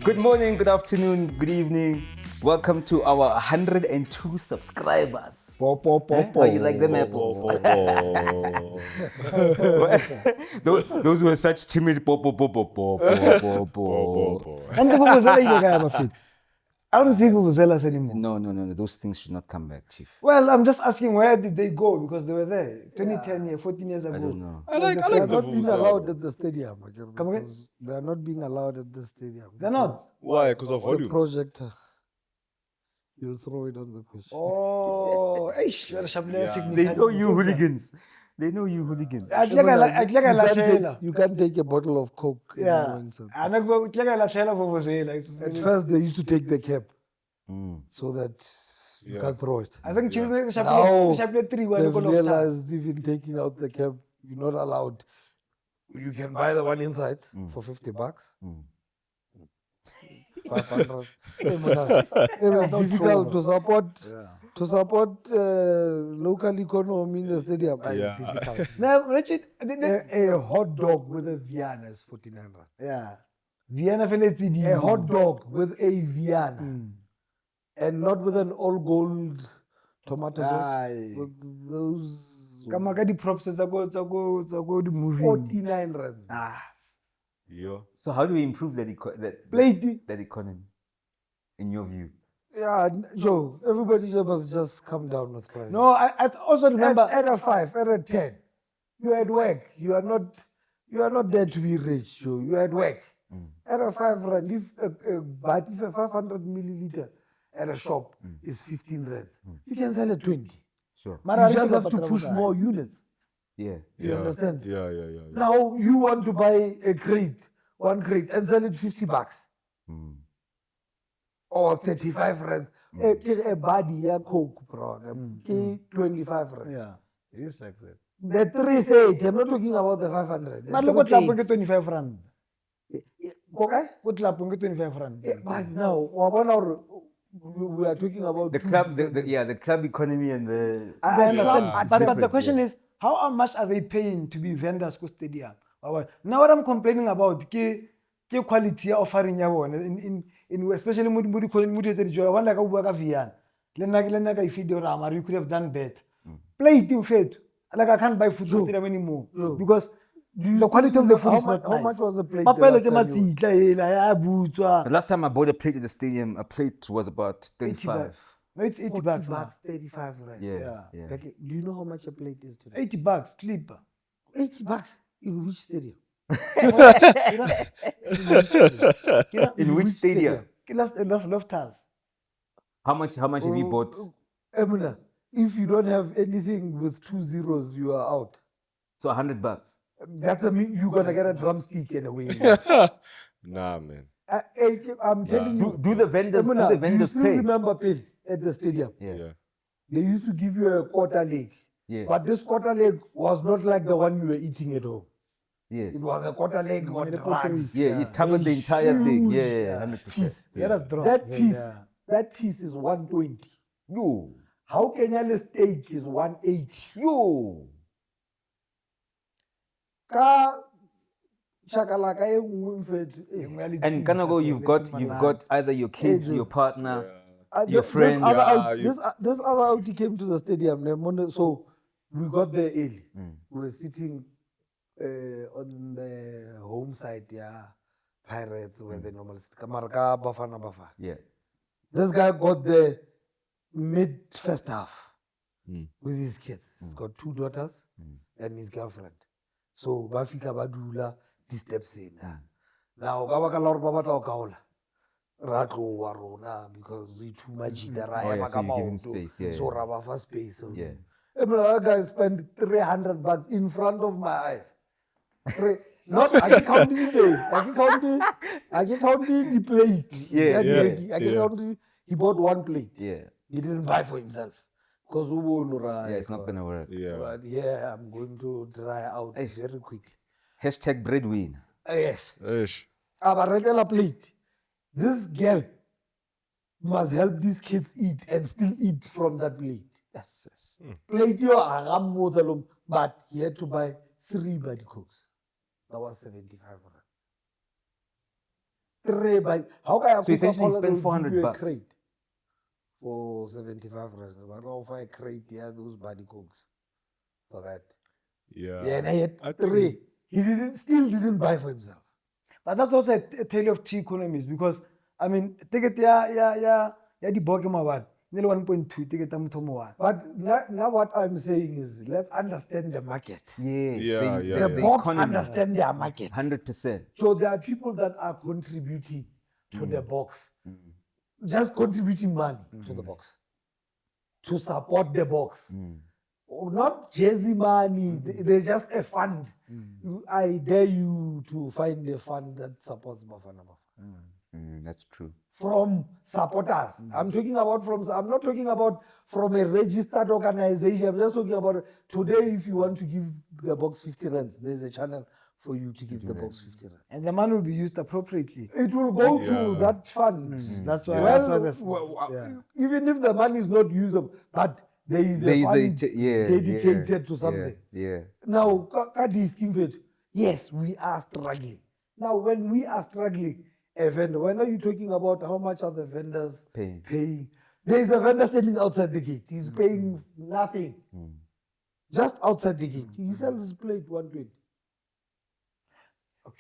Good morning, good afternoon, good evening. Welcome to our 102 subscribers. How you like them apples? Those were such timid I don't see vuvuzelas anymore. No. Those things should not come back, Chief. Well, I'm just asking where did they go because they were there 2010, 14 years ago. I don't know. They are not being allowed at the stadium. Come again? They are not being allowed at the stadium. They're not. Why? Because of It's a volume. projector. You throw it on the pitch. Oh, eish, very sharp technique. They know you hooligans. They know you hooligans. You can't take a bottle of Coke. Yeah. At At first, they used to take the cap so that you can throw it. I think Now, Chapter 3 were they've the realized even taking out the cap, you're not allowed. You can buy the one inside for $50. 500. It was difficult to support local economy in the stadium. It's difficult. Now, Richard, A hot dog with a Vienna is 1400. yeah. Vienna Felicity. A hot dog with a Vienna and not with an all gold tomato sauce. Aye. With those Kamaka di props tsa go the movie. 49 rands. Yeah. So how do we improve that economy, in your view? Yeah, Joe, everybody must just come down with prices. No, I also remember. At a 5, at a 10, you're at work. You are not there to be rich, Joe. You're at work. At a 5 rand, if a 500 milliliter at a shop is 15 rands, you can sell at 20. Sure. You just have to push more units. Yeah. You understand? Yeah. Now you want to buy a crate, one crate, and sell it $50 or 35 rands. A body, a Coke, bro, 25 rands. Yeah, it is like that. The 330. I'm not talking about the 500. But look what happened to 25 rand. Okay? What happened to 25 rand? But now, we are talking about The club economy and the I understand. Yeah. But the question is, how much are they paying to be vendors for stadium? Now what I'm complaining about ke quality offering ya bona in especially mudi tse di jola one like o bua ka Vian. Le nna ka feed your ramar, you could have done better. Play it in faith. Like I can't buy food for stadium anymore because the quality of the food is not nice. How much was the plate? Mapele ke matsitla hela ya butswa. The last time I bought a plate at the stadium, a plate was about 35. No, it's $80 now. 35 rand. Yeah. Okay, do you know how much a plate is today? $80 clip. $80 in which stadium? In which stadium? Loftus. How much have you bought? Emina, if you don't have anything with 2 zeros, you are out. So $100. That's you're gonna get a drumstick in a way. Nah, man. I'm telling you. Do the vendors Emina, you still pay? remember Pay at the stadium? Yeah. They used to give you a quarter leg. Yes. But this quarter leg was not like the one you were eating at home. Yes. It was a quarter leg on the drugs. Yeah, it covered the entire thing. Yeah, 100%. Piece. Let us drop. That piece is 120. Yo. How Kenyan steak is 180? Yo. Ka chakalaka e nngwe mfethu. And Kanago, you've got either your kids, your partner, your This friend. other outie came to the stadium. So we got there early. We were sitting on the home side, Pirates, where they normally sit. Kamaraka Bafana Bafana. Yeah. This guy got there mid first half with his kids. He's got 2 daughters and his girlfriend. So Bafika Badula, this steps in. Now Gabaka Lord Babata Kaola. Ratlo Warona, because we too much so you give him space, yeah. So Rabba for space. So Yeah. That guy spent $300 in front of my eyes. I can count the plate. I can count he bought 1 plate. Yeah. He didn't buy for himself. Because It's not going to work. Yeah. But I'm going to dry out very quickly. Hashtag breadwinner. Yes. Ish. But regular plate. This girl must help these kids eat and still eat from that plate. Yes. Plate but he had to buy 3 buddy cooks. That was 75 rand. 3 by how can So essentially you Coca-Cola, spend they'll 400 give you a bucks. crate for 75 rand. But offer a crate, yeah, those body cokes for that. Yeah. Yeah, and I had I 3. He still didn't buy for himself. But that's also a tale of two economies because I mean ticket ya di boke mabane nearly 1.2 ticket ya motho mo one. But now what I'm saying is, let's understand the market. Yes. Yeah, The yeah. box economy. understand their market. 100%. So there are people that are contributing to the box, just contributing money to the box, to support the box. Not jersey money, they're just a fund. I dare you to find a fund that supports Bafana Bafana. That's true. From supporters. I'm not talking about from a registered organization. I'm just talking about today if you want to give the box 50 rands, there's a channel for you to give the box 50 rands. And the money will be used appropriately. It will go to that fund. That's why. Well, That's why even if the money is not used, but there is a fund dedicated to something. Yeah. Now, Kati Skinfed, yes, we are struggling. Now, when we are struggling, a vendor, when are you talking about how much are the vendors paying? There is a vendor standing outside the gate. He's paying nothing. Just outside the gate. He sells his plate 120.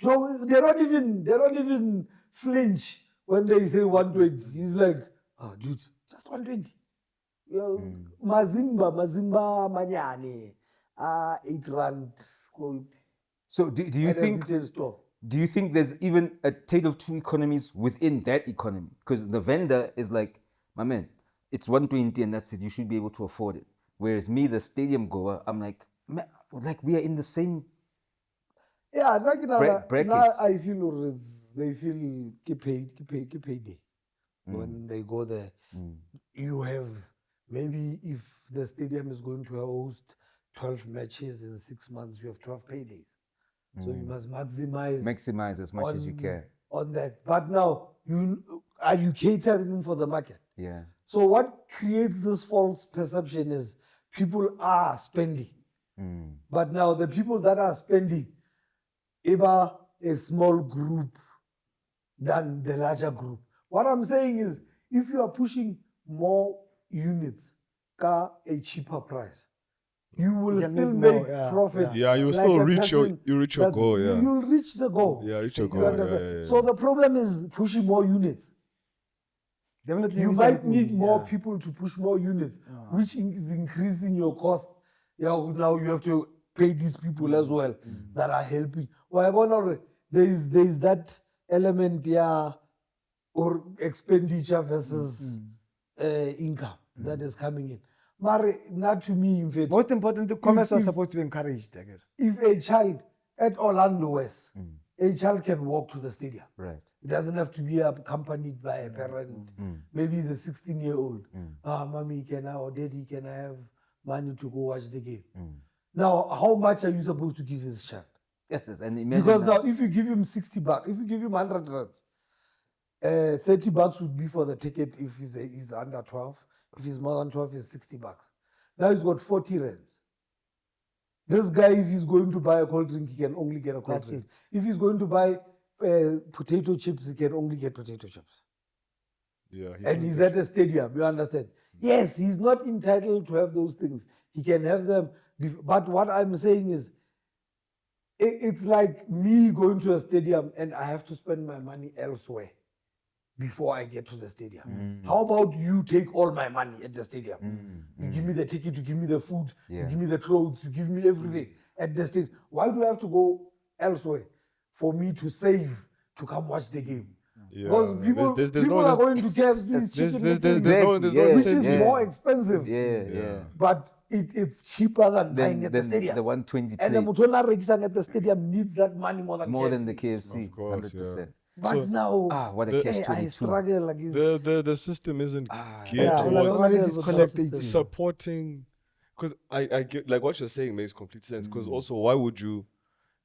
So they don't even flinch when they say 120. He's like, oh dude, just 120. Mazimba, manyane, 8 rand. So do you think there's even a tale of two economies within that economy? Because the vendor is like, my man, it's 120 and that's it. You should be able to afford it. Whereas me, the stadium goer, I'm like, man, like we are in the same. Yeah, brackets. now I feel they feel keep payday when they go there. You have maybe if the stadium is going to host 12 matches in 6 months, you have 12 paydays. So you must maximize as much as you can on that. But now are you catering for the market? Yeah. So what creates this false perception is people are spending. But now the people that are spending, a small group than the larger group. What I'm saying is, if you are pushing more units at a cheaper price, you will still make profit. Yeah, you will like still a reach person your goal. Yeah. You'll reach the goal. Yeah, reach your You goal. understand? Yeah. So the problem is pushing more units. Definitely You might need more people to push more units, which is increasing your cost. Yeah, now you have to pay these people as well that are helping. Well, there is that element, or expenditure versus income that is coming in. But not to me, in fact. Most importantly, commerce is supposed to be encouraged. If a child at Orlando West, a child can walk to the stadium. Right. It doesn't have to be accompanied by a parent. Maybe he's a 16-year-old. Mommy, or daddy, can I have money to go watch the game? Now, how much are you supposed to give this child? Yes, and imagine Because now, if you give him 60 bucks, if you give him 100 rands, 30 bucks would be for the ticket if he's under 12. If he's more than 12, it's 60 bucks. Now he's got 40 rands. This guy, if he's going to buy a cold drink, he can only get a cold drink. If he's going to buy potato chips, he can only get potato chips. Yeah. And he's at a stadium, you understand? Yes, he's not entitled to have those things. He can have them. But what I'm saying is, it's like me going to a stadium and I have to spend my money elsewhere before I get to the stadium. How about you take all my money at the stadium? You give me the ticket, you give me the food, you give me the clothes, you give me everything at the stadium. Why do I have to go elsewhere for me to save to come watch the game? Because people are going to KFC's chicken, which is more expensive. But it's cheaper than buying at the stadium. The 120 and the Mutona registering at the stadium needs that money more than the KFC. Of course, 100%. But so, now, what a catch-22. I struggle against the system isn't geared towards supporting. Because I get, like, what you're saying makes complete sense. Because also, why would you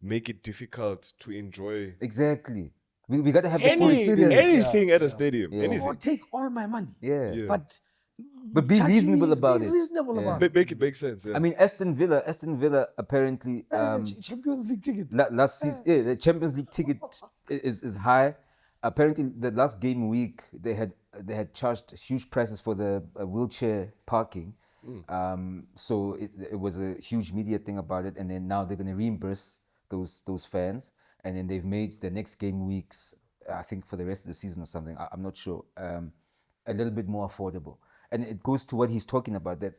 make it difficult to enjoy exactly? We got to have the full experience. Anything at a stadium. Anything. Or take all my money. But be reasonable about it. Make it make sense. Yeah. I mean, Aston Villa apparently Champions League ticket. Last season, the Champions League ticket is high. apparently the last game week they had charged huge prices for the wheelchair parking. So it was a huge media thing about it, and then now they're going to reimburse those fans, and then they've made the next game weeks, I think for the rest of the season or something, I'm not sure, a little bit more affordable. And it goes to what he's talking about, that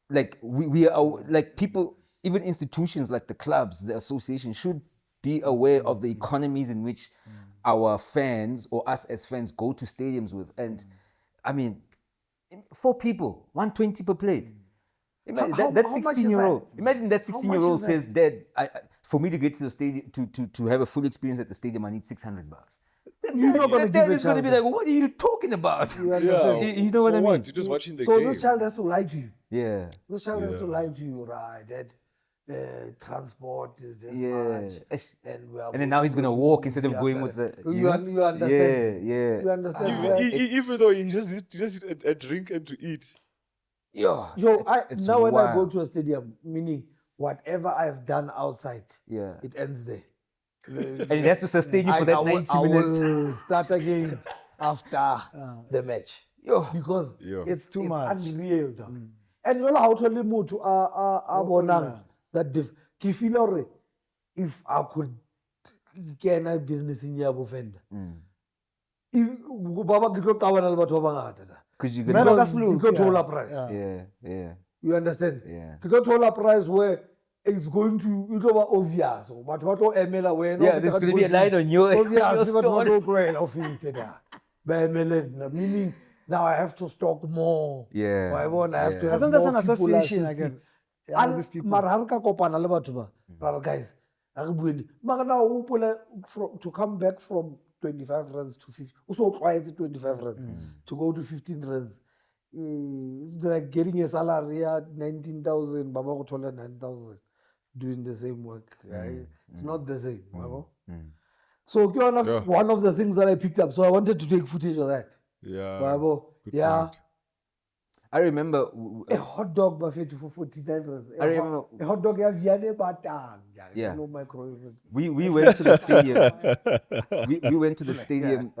like we are like people, even institutions like the clubs, the association should be aware of the economies in which our fans or us as fans go to stadiums with. And I mean, 4 people, 120 per plate. Imagine that how much is 16-year-old. that? Imagine that How much 16-year-old is says, "Dad, for me to get to the stadium to have a full experience at the stadium, I need $600." You're not gonna The give dad a is going to child be that. like, "What are you talking about?" You understand? You know what I For mean? You're just watching the So game. this child has to lie to you. Yeah. This child has to lie to you, right? That transport is this Yeah. much, and we are And then now he's gonna walk instead of going after with that. the. You understand? Yeah. You understand? even, where- even though he just needs a drink and to eat. Yo, it's now when I go wild. to a stadium, meaning whatever I've done outside, Yeah. it ends there. And it has to sustain you for that 90 I minutes. will start again after the match. Yo. Because Yeah. it's too it's much. unreal. Dog. And you know how to only move to bonang that ke feel hore if I could get a business in your offender. If Baba ke tlo qabana le batho ba bangata da. Because you're Man, gonna. that's Because look, you go to yeah. all a price. Yeah. You understand? Yeah. You go to all a price where it's going to obvious. But what emela when Yeah, there's gonna be a line on your obvious but stall. what well of it meaning now I have to stock more. Yeah. I have to Yeah. have I think that's more an people association assisting. again. Yeah, these people. Mara ha re ka kopana le batho ba ra guys a re bueng mara na o hopola to come back from 25 rands to 50 o so tlwaetse 25 rands to go to 15 rands. Like getting a salary at 19,000 baba go thola 9,000 doing the same work. It's not the same. So one of the things that I picked up, so I wanted to take footage of that. Yeah. Good Yeah. point. I remember. A hot dog buffet for 49 rands. I remember- A hot dog ya Vianney batang. Yeah. No microwave. We went to the stadium. we went to the stadium.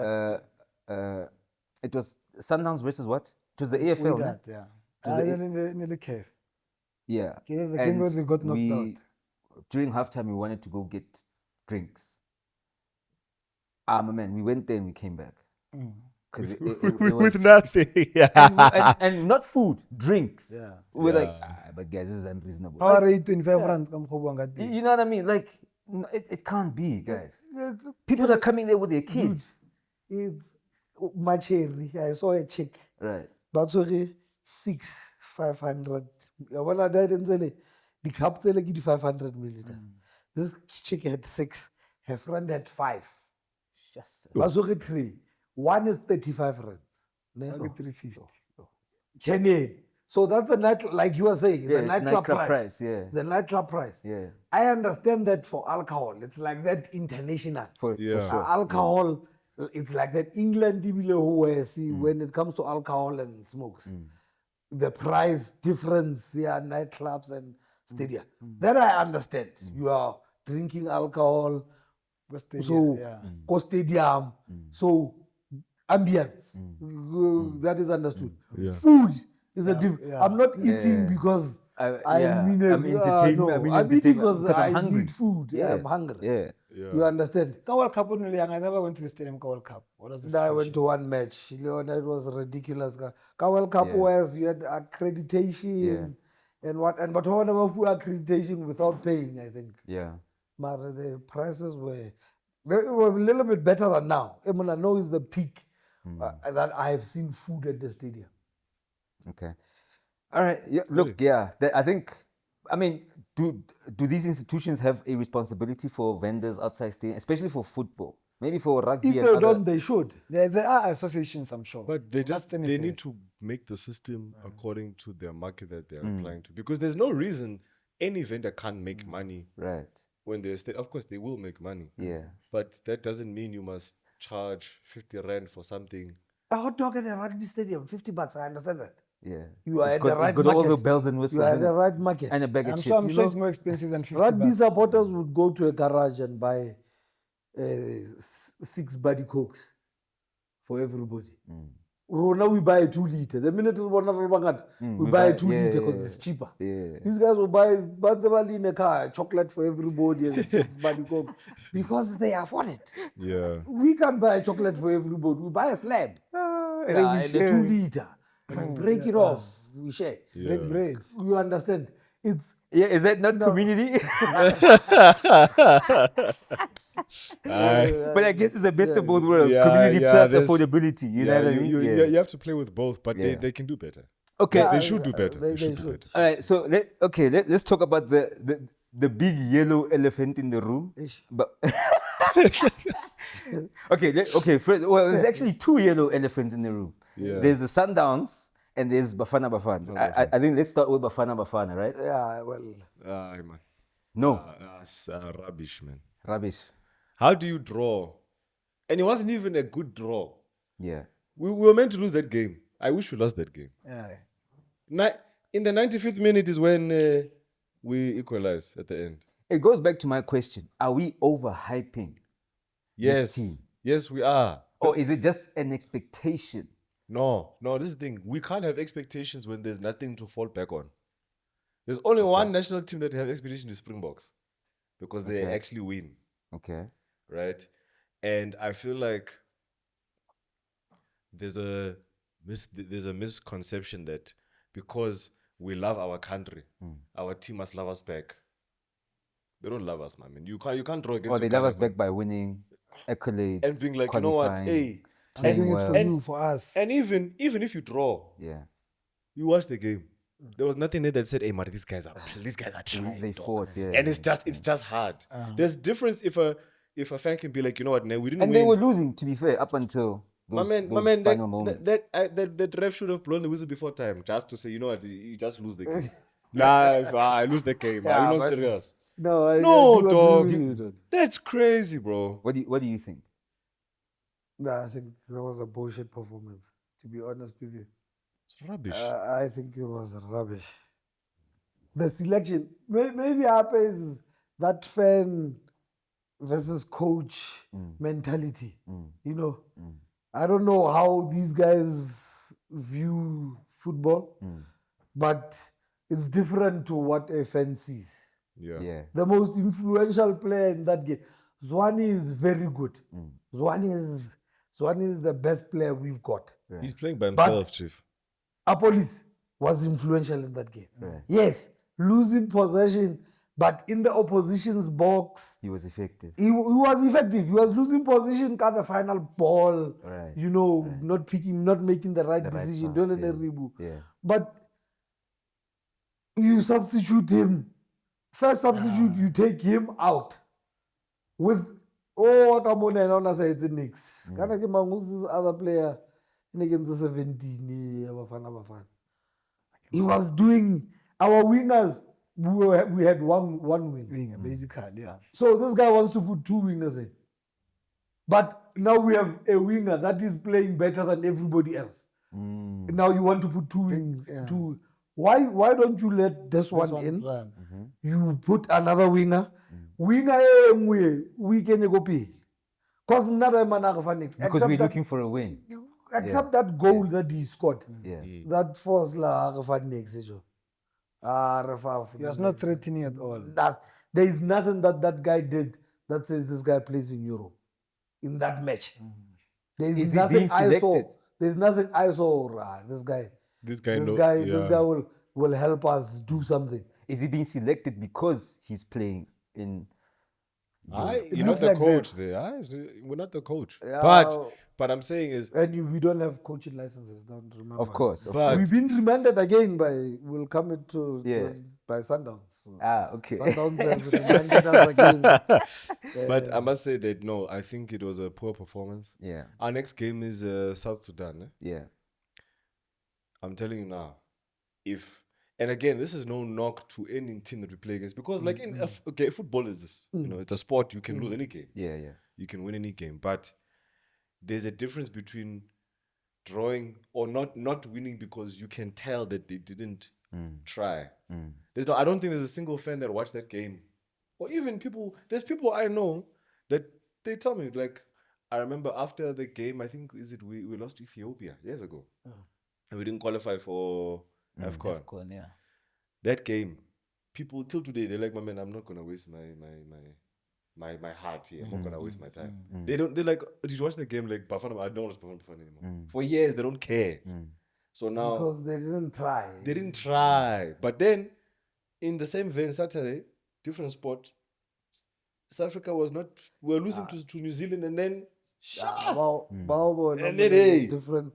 It was Sundowns versus what? It was the AFL. With no? that, yeah. was the- In the cave. Yeah. Okay, the game where they got knocked out. During halftime, we wanted to go get drinks. My man, we went there and we came back. Because it was, With nothing. and not food, drinks. Yeah. We're like, Yeah. but guys, this is unreasonable. Power Like, rate 25 rand. Come go and get you know what I mean? Like, it can't be, guys. People are coming there with their kids. It's Macheri. I saw a chick. Right. But sorry, 500. When I died in Zele, the cup Zele give 500 milliliters. This chick had 6. Her friend had 5. Just But sorry, 3. One is 35 rands. Ne? 350. Kenyan. So that's a night, like you were saying, yeah, the it's nightclub price. Yeah. The nightclub price. Yeah. I understand that for alcohol. It's like that international. For Yeah. sure. Alcohol, it's like that England see when it comes to alcohol and smokes. The price difference, nightclubs and stadia. That I understand. You are drinking alcohol, Go stadium, so yeah. go stadium, so ambience. That is understood. Yeah. Food is a different. yeah. I'm not eating Yeah. because Yeah, I'm entertained. no, I'm in I'm eating entertainment because because I'm I hungry. need food. Yeah, Yeah. I'm hungry. Yeah. You understand? Ka World Cup when we were young, I never went to the stadium. Ka World Cup. What was the I went to one match. It was ridiculous. World Cup Yeah. was you had accreditation and but one of accreditation without paying. I think. Yeah. But the prices were a little bit better than now. I mean, I know it's the peak that I have seen food at the stadium. Okay. All right. Yeah, look, I think, I mean, do these institutions have a responsibility for vendors outside stadium, especially for football? Maybe for rugby If and they other. don't, they should. There are associations, I'm sure. But they That's they anything. need to make the system according to their market that they're applying to. Because there's no reason any vendor can't make money Right. when they're of course they will make money. Yeah. But that doesn't mean you must charge 50 rand for something. A hot dog at a rugby stadium, $50. I understand that. Yeah. You are It's at the right got all the market. bells and whistles You are at in the it. right market. And a bag of I'm chips. sure know, it's more expensive than 50 Rugby bucks. supporters would go to a garage and buy 6 buddy cokes for everybody. Rona, we buy a 2 liter. The minute we buy a 2 liter because it's cheaper. Yeah. These guys will buy in a car, chocolate for everybody and 6 buddy cokes because they afford it. Yeah. We can't buy a chocolate for everybody. We buy a slab. And then we And a share 2 it. liter. We break it off. We share. Break bread. You understand? It's Yeah, is that not community? But I guess it's the best of both worlds. Yeah, Community yeah, plus there's- affordability. You know what I mean? You have to play with both, but Yeah. they can do better. Okay. They should do better. they They should do should. better. All right. So let's talk about the big yellow elephant in the room. Ish. But okay. First, well, there's actually 2 yellow elephants in the room. Yeah. There's the Sundowns and there's Bafana Bafana. I think let's start with Bafana Bafana, right? yeah, well, Man. No, That's rubbish, man. rubbish. How do you draw? And it wasn't even a good draw. Yeah. We were meant to lose that game. I wish we lost that game. Yeah. In the 95th minute is when we equalize at the end. It goes back to my question: are we overhyping Yes. team? Yes, we are. Or is it just an expectation? No, this is the thing. We can't have expectations when there's nothing to fall back on. There's only one national team that have expectation is Springboks because they Okay. actually win, Okay. right? And I feel like there's a misconception that because we love our country, our team must love us back. They don't love us, man. You can't draw against. Or they Uganda, love us man. back by winning accolades and being like, you know what, qualifying, hey, I'm playing doing it well. for you, for us. and even if you draw, Yeah. you watch the game. There was nothing there that said, "Hey, man, these guys are trying." They dog." fought, yeah. And it's just hard. There's difference if a fan can be like, you know what, we didn't And win. they were losing, to be fair, up until those, my man, final moments. that ref should have blown the whistle before time, just to say, you know what, you just lose the game. I lose the game. Yeah, Are you not but- serious? no, I No, do agree dog. with you, dog. That's crazy, bro. What do you think? No, I think that was a bullshit performance, to be honest with you. It's rubbish. I think it was rubbish. The selection, maybe Apa is that fan versus coach mentality. You know, I don't know how these guys view football, but it's different to what a fan sees. Yeah. The most influential player in that game, Zwane is very good. Zwane is the best player we've got. He's playing by himself, Chief. Apolis was influential in that game. Right. Yes, losing possession, but in the opposition's box, He was effective. he was effective. He was losing position, got the final ball, Right. you know, not making the right The right decision. pass, Don't yeah. Ribu. Yeah. But you substitute him. First substitute, you take him out with come on and on say it's Knicks. Kana ke mang, who's this other player in the 17 Bafana Bafana. He was doing our wingers. We had one wing. Basically, yeah. So this guy wants to put 2 wingers in. But now we have a winger that is playing better than everybody else. Now you want to put 2 wings. Yeah. Why don't you let this one in? Run. You put another winger. Winger we can go pay. Because another man Because we're looking for a win. except that goal that he scored. Yeah. That force la next. He was not threatening at all. There is nothing that guy did that says this guy plays in Europe in that match. There Is is he nothing being I saw. selected? There's nothing I saw. This guy This guy will help us do something. Is he being selected because he's playing in? You're not looks the like coach that. there. We're not the coach. Yeah. But I'm saying is, And we don't have coaching licenses. Don't remember. Of course. But- We've been remanded again we'll come into Yeah. by Sundowns. Okay. Sundowns has remanded us again. but I must say that no, I think it was a poor performance. Yeah. Our next game is South Sudan. Yeah. I'm telling you now, and again, this is no knock to any team that we play against because, like, football is this. It's a sport. You can lose any game. Yeah. Yeah. You can win any game, but there's a difference between drawing or not winning because you can tell that they didn't try. I don't think there's a single fan that watched that game, or even people. There's people I know that they tell me, like, I remember after the game, I think, we lost to Ethiopia years ago. And we didn't qualify for AFCON. AFCON, yeah. That game, people till today, they're like, my man, I'm not going to waste my heart here. I'm not going to waste my time. They're like, did you watch the game? Like, Bafana, I don't watch Bafana Bafana anymore. For years, they don't care. So now, Because they didn't try. they didn't try. But then, in the same vein, Saturday, different sport, South Africa was not, we were losing to New Zealand, and then, And then, hey, different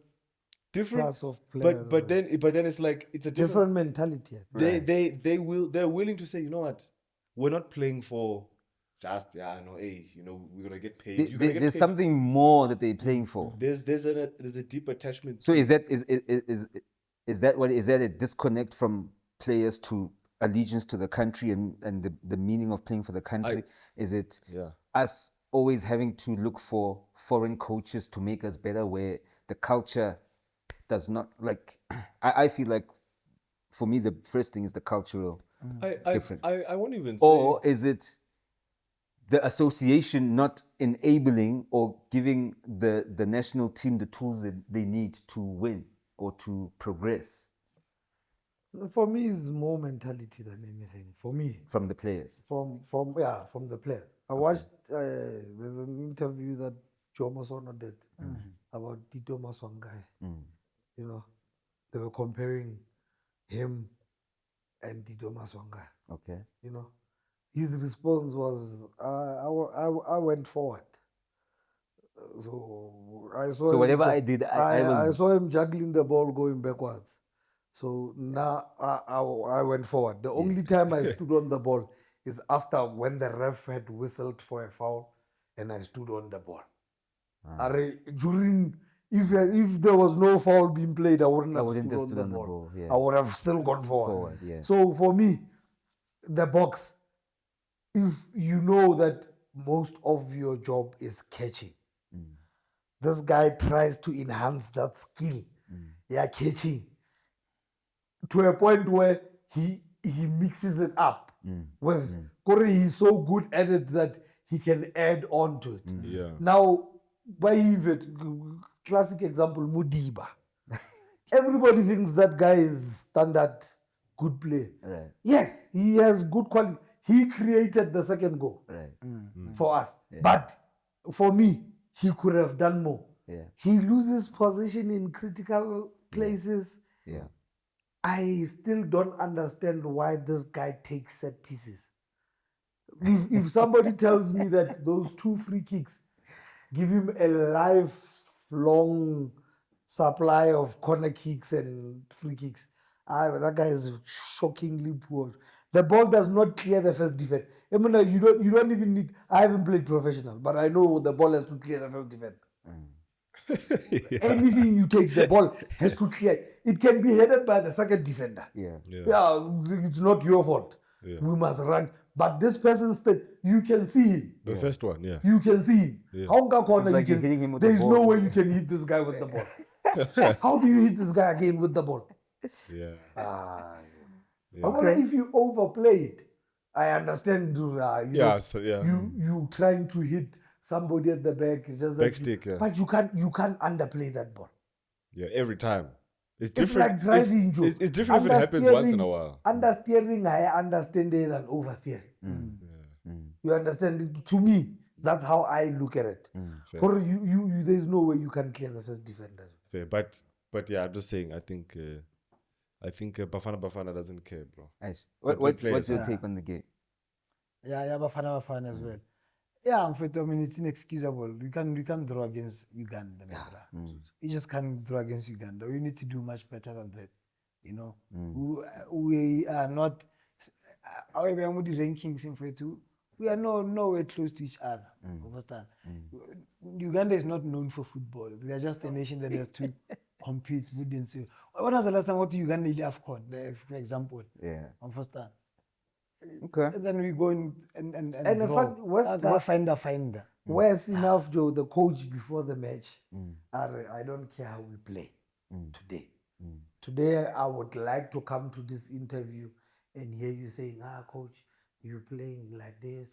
class of but players. but then it's like it's a different mentality. they're willing to say, you know what, we're not playing for just hey, we're gonna get paid. You're gonna get There's paid. something more that they're playing for. There's a deep attachment. So is that a disconnect from players to allegiance to the country and the meaning of playing for the country? Is it us always having to look for foreign coaches to make us better, where the culture does not, like, I feel like for me the first thing is the cultural difference. I won't even say. Or is it the association not enabling or giving the national team the tools that they need to win or to progress? For me, it's more mentality than anything. For me, From the players. from the player. I watched. There's an interview that Joe Masono did about Tito Maswangai. They were comparing him and Tito Maswangai. Okay. His response was, I went forward. So I saw. So whatever I did, I saw him juggling the ball going backwards. So now I went forward. The only time I stood on the ball is after when the ref had whistled for a foul, and I stood on the ball. During, if there was no foul being played, I wouldn't have stood on the ball. I would have still gone forward. So for me, the box, if you know that most of your job is catching, this guy tries to enhance that skill. Catching to a point where he mixes it up with Corey. He's so good at it that he can add on to it. Now, by it, classic example, Modiba. Everybody thinks that guy is standard good player. Right. Yes, he has good quality. He created the second goal for us. But for me, he could have done more. He loses position in critical places. I still don't understand why this guy takes set pieces. If somebody tells me that those 2 free kicks give him a lifelong supply of corner kicks and free kicks, that guy is shockingly poor. The ball does not clear the first defense. I mean, you don't even need. I haven't played professional, but I know the ball has to clear the first defense. Anything you take, the ball has to clear. It can be headed by the second defender. It's not your fault. We must run. But this person you can see him. The first one, You can see him. Corner, like you can. There is no way you can hit this guy with the ball. How do you hit this guy again with the ball? But if you overplay it, I understand. You trying to hit somebody at the back. It's just that back stick, but you can't underplay that ball. Every time. It's It's different. like driving, Joe. It's different if it happens once in a while. Understeering, I understand it than oversteering. You understand it? To me, that's how I look at it. For you, there's no way you can clear the first defender. Fair. But I'm just saying, I think Bafana Bafana doesn't care, bro. What's your take on the game? Bafana Bafana as well. It's inexcusable. You can't draw against Uganda. You just can't draw against Uganda. We need to do much better than that. We are not. However, I'm with the rankings in F02. We are nowhere close to each other. Understand? Uganda is not known for football. They are just a nation that has to compete. We didn't say. When was the last time I went to Uganda in the AFCON, for example? Understand? Okay. And then we go and finder. Worse enough, Joe, the coach before the match, I don't care how we play today. Today, I would like to come to this interview and hear you saying, coach, you're playing like this.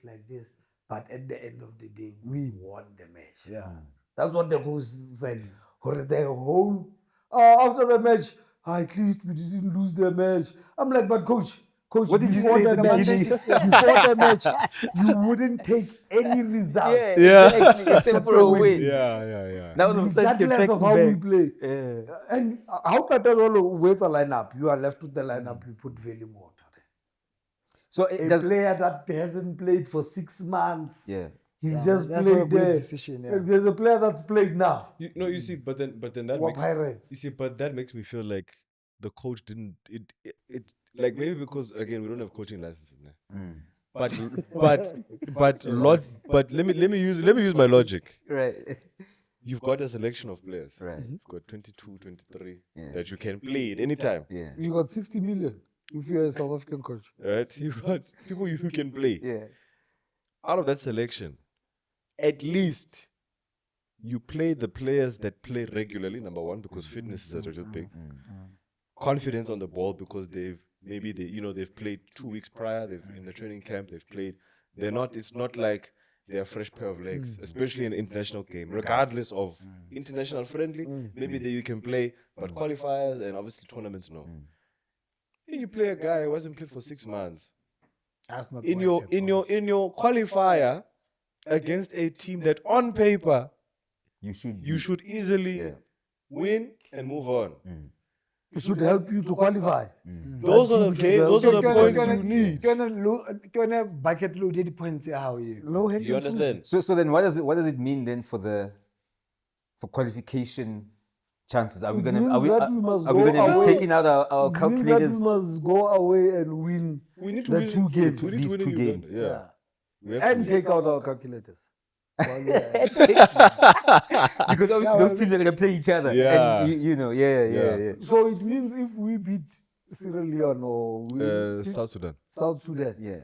but at the end of the day, we won the match. Yeah. That's what the coach said. Or the whole after the match, at least we didn't lose the match. I'm like, but coach, What did you before say the at the match, beginning? before the match, you wouldn't take any result. Exactly. Except for a win. Yeah. Now all of a sudden you're Regardless of tracking how we back. play. Yeah. And how Qatar with the lineup? You are left with the lineup, you put Veli Mota there. So it A does. player that hasn't played for 6 months. Yeah. He's just that's a played good there. decision, yeah. There's a player that's played now. You see, but then that We're makes Pirates. you see, but that makes me feel like the coach didn't it like maybe because again we don't have coaching licenses now. But let me use my logic. Right. You've got a selection of players. Right. You've got 22, 23 Yeah. that you can play at any time. Yeah. You got 60 million if you're a South African coach. Right? You've got people you can play. Yeah. Out of that selection, at least you play the players that play regularly, number one, because fitness is such a thing. Confidence on the ball because they've played 2 weeks prior, they've in the training camp, they've played. It's not like they're a fresh pair of legs, especially in an international game. Regardless of international friendly, maybe there you can play, but qualifiers and obviously tournaments, no. Then you play a guy who hasn't played for 6 months. That's not In wise your at all. in your qualifier against a team that on paper You should. easily Yeah. win and move on. It should help you to qualify. Those are the games, those are the points you need. Ke yona bucket load ya di-points ya hao eo. Low hanging You understand? So then what does it mean then for qualification chances? Are we It gonna means that we must are we go gonna be away. taking out our It means that calculators? we must go away and win We need to the win 2 games. We need These to win 2 in Uganda, games. Yeah. We have And to. take out our calculators. Well, yeah. Because obviously those teams are gonna play each other. Yeah. And you know, yeah. So it means if we beat Sierra Leone or we South Sudan. South Sudan, Yeah.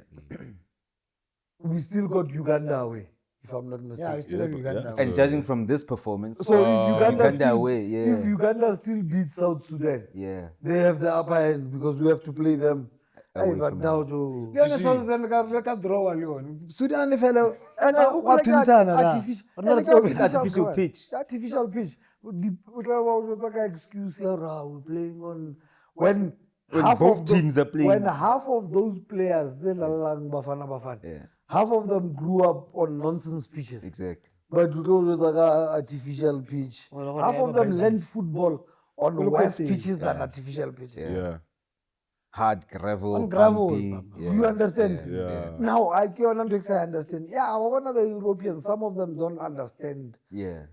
we still got Uganda away, if I'm not mistaken. Yeah, we still have but- Uganda. And judging from this performance, So if Uganda away, yeah. if Uganda still beats South Sudan, yeah. they have the upper hand because we have to play them. Hey, Away but from now home. to Le yona South Sudan le ka draw le yona. Sudan e fela and wa thuntshana la. It's artificial pitch. Artificial pitch. Excuse here, we're playing on when half both of teams are playing. When half of those players, they lalang Bafana Bafana, Yeah. half of them grew up on nonsense pitches. Exactly. But those with like artificial pitch. Well, Half of them learned football on Look worse at it. pitches than artificial pitches. Yeah. Hard gravel. On gravel, bumpy, Papa. yeah. You understand? Yeah. Now, I can understand. Yeah, one of the Europeans, some of them don't understand. Yeah.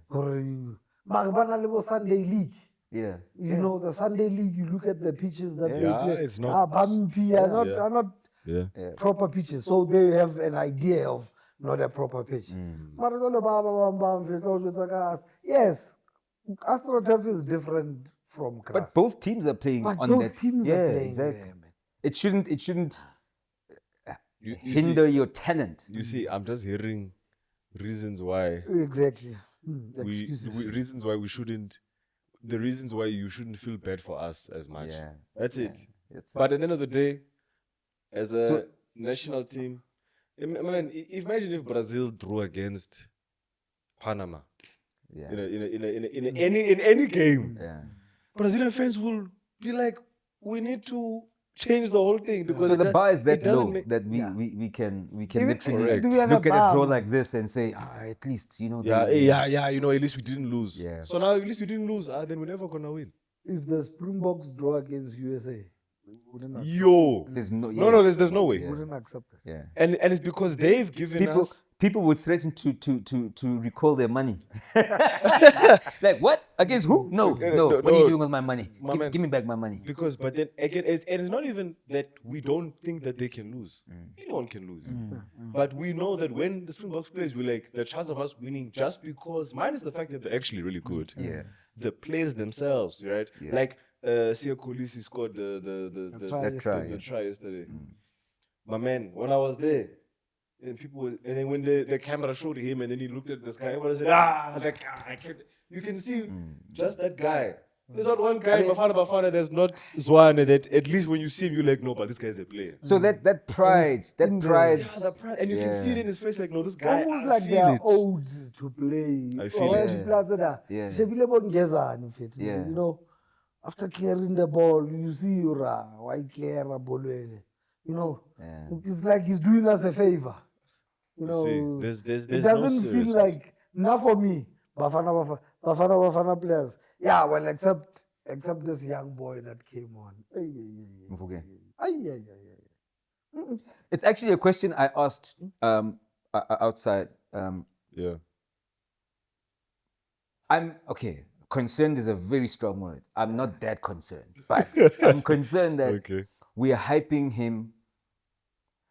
Sunday League. Yeah. You know, the Sunday League, you look at the pitches that they Yeah, play. it's not- bumpy, are not, Yeah. are not Yeah. proper pitches. So they have an idea of not a proper pitch. Yes, AstroTurf is different from grass. But both teams are playing But on both that. teams yeah, are playing exactly. there, man. It shouldn't You hinder your talent. You see, I'm just hearing reasons why Exactly. we Excuses. reasons why we shouldn't. The reasons why you shouldn't feel bad for us as much. Yeah. That's it. It's But at the end of the day, as a So- national team, imagine if Brazil drew against Panama yeah. in any game. Yeah. Brazilian fans will be like, we need to change the whole thing because So the bar is that it doesn't low make- that we can literally Correct. do we have a look at a draw bar? like this and say, at least you know. yeah. You know, at least we didn't lose. Yeah. So now at least we didn't lose. Then we're never gonna win. If the Springboks draw against USA, we wouldn't accept, Yo. There's no. No, there's no way. Yeah. wouldn't accept it. Yeah. And it's because they've given us. People would threaten to recall their money. Like what? Against who? No. What are you doing with my money? Man. Give me back my money. Because, but then again, it's not even that we don't think that they can lose. Anyone can lose. But we know that when the Springboks plays, we like the chance of us winning just because, minus the fact that they're actually really good. Yeah. The players themselves, right? Yeah. Like Sia Kolisi scored the try yesterday. My man, when I was there, and and then when the camera showed him, and then he looked at the sky, everyone said, that guy. You can see just that guy There's not one guy in Bafana Bafana that's not Zwane that at least when you see him, you're like, no, but this guy's a player. So that pride, in the- The pride, and you can see it in his face, like, no, this It's guy. almost I like feel they are it. old to play. I feel Or it. the players that are- Yeah. Shebile bongezani mfethu, Yeah. You know, after clearing the ball, you see why clear a ball. You know, Yeah. it's like he's doing us a favor. You know, see, there's it no doesn't feel seriousness. like, not for me, Bafana players. Yeah, well, except this young boy that came on. Mofokeng. Ay. It's actually a question I asked outside. Yeah. I'm okay. Concerned is a very strong word. I'm not that concerned, but I'm concerned that Okay. we are hyping him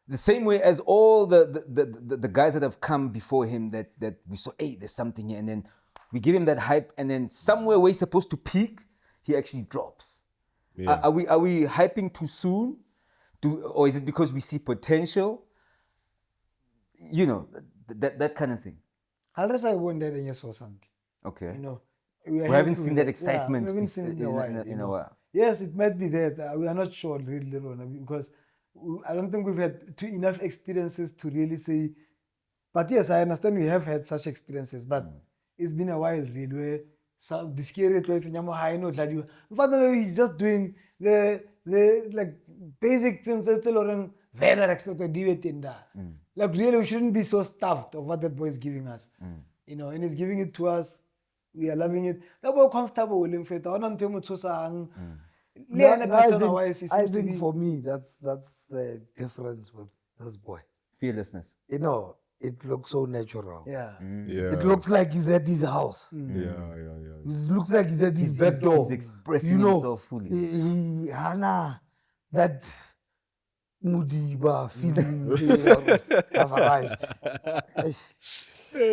the same way as all the guys that have come before him that we saw, hey, there's something here, and then we give him that hype, and then somewhere where he's supposed to peak, he actually drops. Yeah. Are we hyping too soon? Or is it because we see potential? You know, that kind of thing. Unless I wondered and you saw something. Okay. You know, we are haven't happy seen with that it. Yeah, excitement we haven't seen it in a while. in you a know. while. Yes, it might be that we are not sure really, because I don't think we've had enough experiences to really say. But yes, I understand we have had such experiences, but it's been a while really where some the scary traits in high note that you. In fact, he's just doing the like basic things that tell very expected Like really, we shouldn't be so stuffed of what that boy is giving us. You know, and he's giving it to us. We are loving it. We're comfortable with him. I think for me, that's the difference with this boy. Fearlessness. You know, it looks so natural. Yeah. Yeah. It looks like he's at his house. Yeah. It looks like he's at his back door. He's expressing You know, himself fully. He Hana, that Modiba feeling have arrived.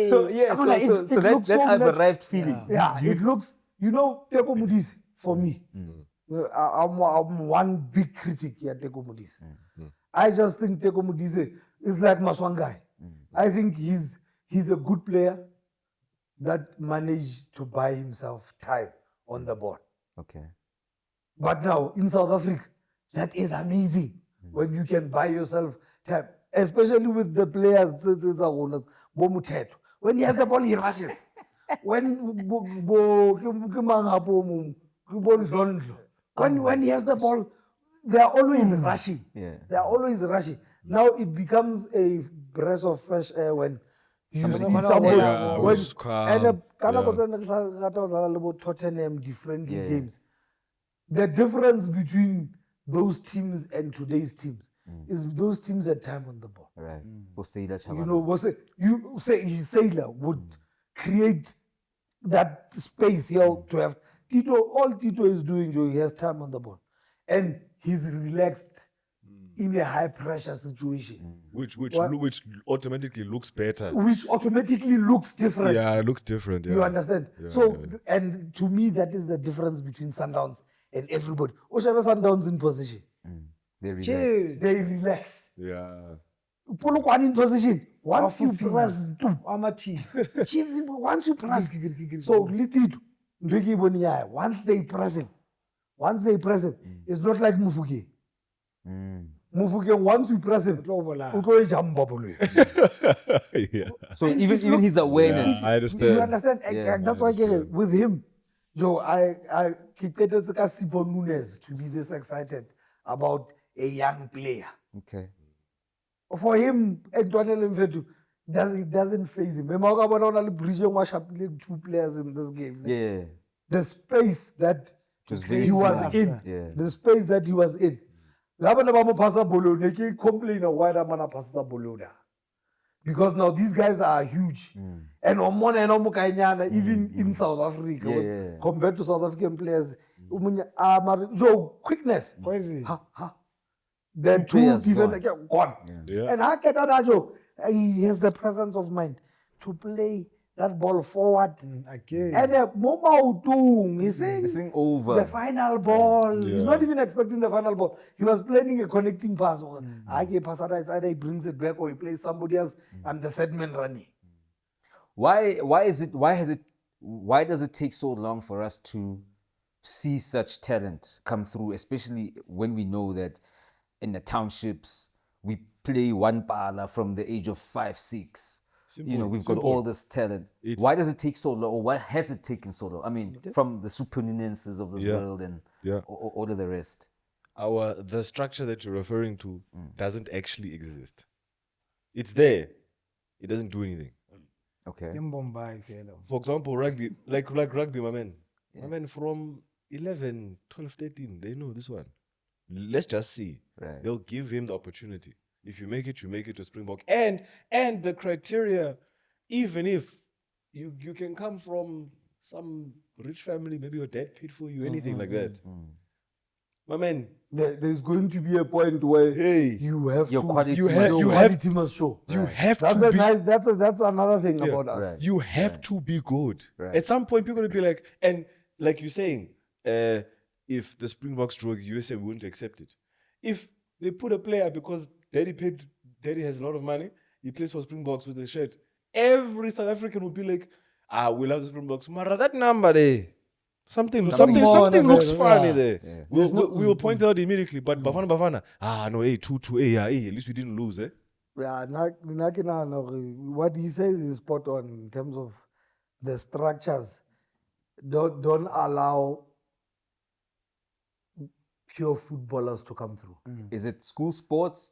So yeah, I mean, so it that looks so I've nat- arrived feeling. Yeah, it looks, you know, Teko Mudis, for me, I'm one big critic here, Teko Mudis. I just think Teko Mudis is like Maswangai. I think he's a good player that managed to buy himself time on the board. Okay. But now, in South Africa, that is amazing when you can buy yourself time, especially with the players, when he has the ball, he rushes. When he has the ball, they are always rushing. Yeah. They are always rushing. Now it becomes a breath of fresh air when you see somebody. Yeah, when, it's calm. and Yeah. Tottenham differently Yeah. games. The difference between those teams and today's teams is those teams had time on the ball. Right. Boseida You Chabana. know, Sailor would create that space here to have Tito. All Tito is doing, Joe, he has time on the ball, and he's relaxed in a high pressure situation, Which What? which automatically looks better. which automatically looks different. Yeah, it looks different. Yeah. You understand? Yeah, So, yeah. and to me, that is the difference between Sundowns and everybody. Oshabe Sundowns in position, They relax. Chill. they relax. Yeah. Polokwane in position. Once you Wafufile. press, Amati. Chiefs in, once you press. So little once they press him, it's not like Mofokeng. Mofokeng, once you press him, utlo jump Yeah. So even his awareness. I understand. You understand? Yeah, That's why with him, Joe, I created Sipo Nunes to be this excited about a young player. Okay. For him, Antoine Mfetu doesn't phase him. Remember two players in this game. Yeah. The space that was very he was small. in. Yeah. The space that he was in. Complain why the man passes Bologna. Because now these guys are huge. And even in South Africa, Yeah. compared to South African players, Joe, quickness. Poison. The two players different gone. Yeah. And Haketanajo, he has the presence of mind to play that ball forward. Okay. And Moma Utung, he's saying This thing over. the final ball. He's not even expecting the final ball. He was planning a connecting pass. Pasada is either he brings it back or he plays somebody else. I'm the third man running. Why does it take so long for us to see such talent come through, especially when we know that in the townships we play one pala from the age of 5, 6. We've got all this talent. Why does it take so long, or why has it taken so long? I mean, from the Superninenses of this world and all of the rest. The structure that you're referring to doesn't actually exist. It's there. It doesn't do anything. Okay. For example, rugby, like rugby, my man. My man from 11, 12, 13, they know this one. Let's just see. Right. They'll give him the opportunity. If you make it, you make it to Springbok. And the criteria, even if you can come from some rich family, maybe your dad paid for you, anything like that. My man, there's going to be a point where you have your to quality quality must show. You have that's to be. That's another thing about us. Right. You have to be good. Right. At some point, people will be like, and like you're saying, if the Springboks drug USA, we wouldn't accept it. If they put a player because Daddy has a lot of money, he plays for Springboks with the shirt, every South African would be like, we love the Springboks. Mara, that number there. Something looks funny there. Yeah. We'll point it out immediately. But Bafana Bafana, no, A22, at least we didn't lose, eh? Yeah, what he says is spot on in terms of the structures. Don't allow pure footballers to come through. Is it school sports?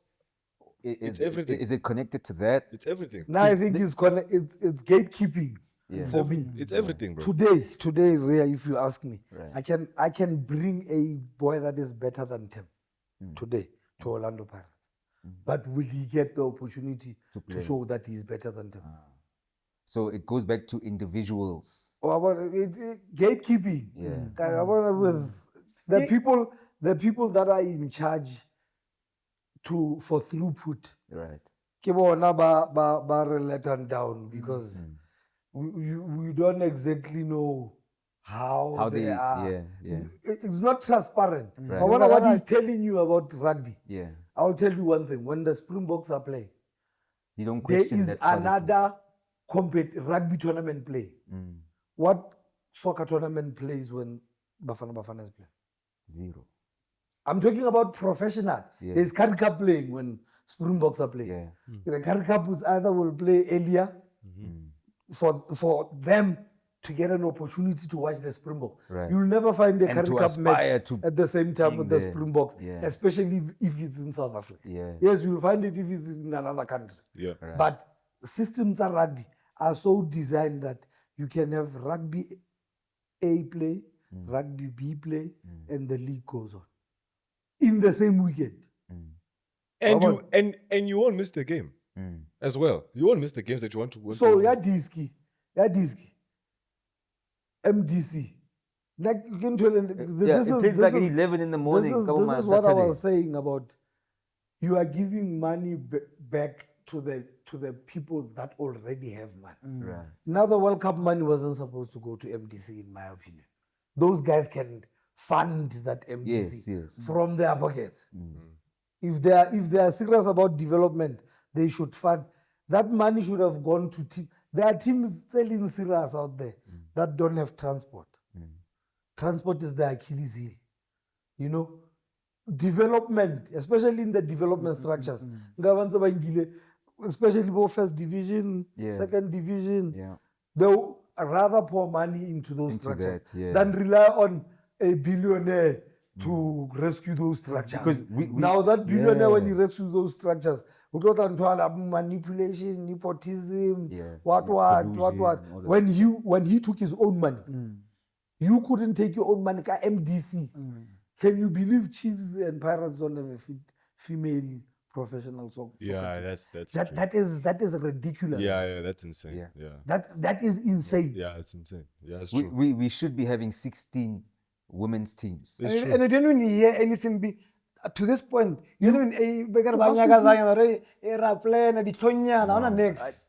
It's everything. Is it connected to that? It's everything. Now I think it's gatekeeping. Yeah. For me, it's everything, bro. Today, Rhea, if you ask me, Right. I can bring a boy that is better than Tim today to Orlando Pirates. But will he get the opportunity to show that he's better than Tim? So it goes back to individuals. Or about gatekeeping. Yeah. With the people that are in charge for throughput. Right. Ke bona ba re let down because we don't exactly know how they are. Yeah. It's not transparent. Right. But what he's telling you about rugby, Yeah. I'll tell you one thing. When the Springboks are playing, You don't there question is that quality. another rugby tournament play. What soccer tournament plays when Bafana Bafana is playing? 0. I'm talking about professional. Yeah. There's Currie Cup playing when Springboks are playing. Yeah. The Currie Cup will play earlier for them to get an opportunity to watch the Springboks. Right. You'll never find a And Currie to Cup aspire match to at the same time being with the there. Springboks, Yeah. especially if it's in South Africa. Yeah. Yes, you'll find it if it's in another country. Yeah. Right. But systems of rugby are so designed that you can have rugby A play, rugby B play, and the league goes on in the same weekend. And you won't miss the game as well. You won't miss the games that you want to. So Yadiski, MDC. Like you can tell, this it is takes like 11 in the morning. This is what I was saying about you are giving money back to the people that already have money. Right. Now the World Cup money wasn't supposed to go to MDC, in my opinion. Those guys can fund that MDC Yes. from their pockets. If they are serious about development, they should fund. That money should have gone to teams. There are teams selling serious out there that don't have transport. Transport is the Achilles heel. You know, development, especially in the development structures. Especially both first division, second division. Yeah. They'll rather pour money into those structures than rely on a billionaire to rescue those structures. Because now that billionaire, when he rescues those structures, manipulation, nepotism, what. Collusion, When he took his own money, you couldn't take your own money. MDC. Can you believe Chiefs and Pirates don't have a female professional soccer team? that's that is ridiculous. Yeah, that's insane. Yeah. That is insane. Yeah, it's insane. Yeah, it's true. we should be having 16 women's teams. It's true. And I don't even hear anything to this point. You don't even next.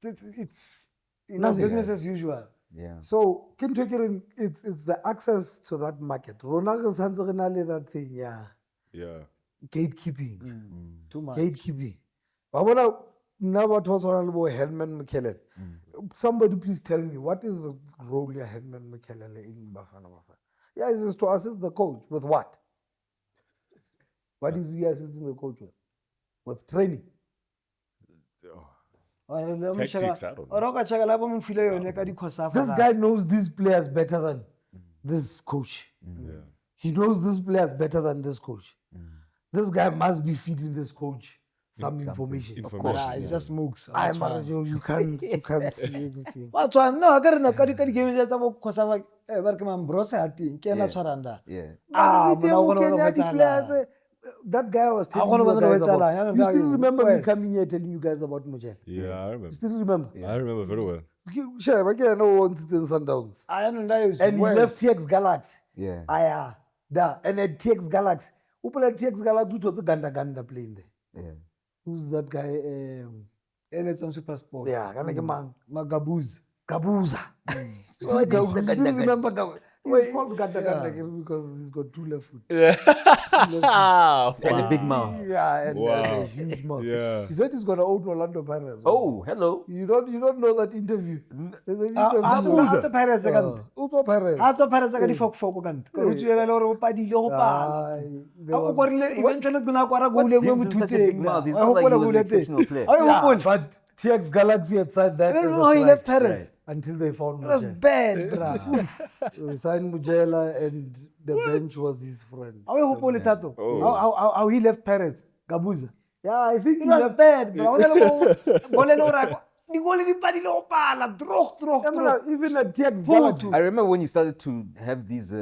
It's business as usual. Yeah. So it's the access to that market. That thing, Yeah. Gatekeeping. Too much. Gatekeeping. Somebody please tell me, what is the role of Helman Mkelele in Bafana Bafana? Yeah, it's to assist the coach with what? What is he assisting the coach with? With training. Tactics, I don't know. Ora o ka check la ba mo file yone ka di-COSAFA This guy knows these players better than this coach. Yeah. He knows these players better than this coach. This guy must be feeding this coach some information. It's just smokes. I'm you can't see anything. Ba tshwana no ka re na ka di-game tsa bo COSAFA ba re ke mambrose ha teng ke ena tshwaranda. Yeah. That guy was telling gonna you wonder guys what's about. allowed. You still remember me Yes. coming here telling you guys about Mojel? Yeah, I remember. You still remember? I remember very well. Sure, again, no one to Sundowns. I don't know. And he left TX Galaxy. Yeah. And at TX Galaxy. Who played TX Galaxy? Who was the Ganda playing there? Yeah. Who's that guy? It's on Super Sport. Yeah, Magabuz. Gabuza. Oh, You still Ganda. remember Gabuza? He's called Ganda because he's got 2 left foot. And a big mouth. Yeah, and Wow. a huge mouth. Yeah. He said he's got an old Orlando Pirates. Oh, hello. You don't know that interview. There's an interview. After Pirates again. Ultra Pirates. After Pirates again, fok kan. Ko utswela le hore o padile go pala. There O was- borile eventually gona kwara go le mo gives him such a big mothutseng. mouth? He's not like he was an exceptional player. But TX Galaxy had signed that I as don't a know how he flag left Paris. until they found It was Mujela. bad, bro. We signed Mujela and the bench was his friend. How you hopole tato? How he left Paris? Gabuza. Yeah, I think It he was left. bad, bro. O le mo gole no ra. Di gole di padile go pala. Drog. Even at TX Galaxy. I remember when you started to have these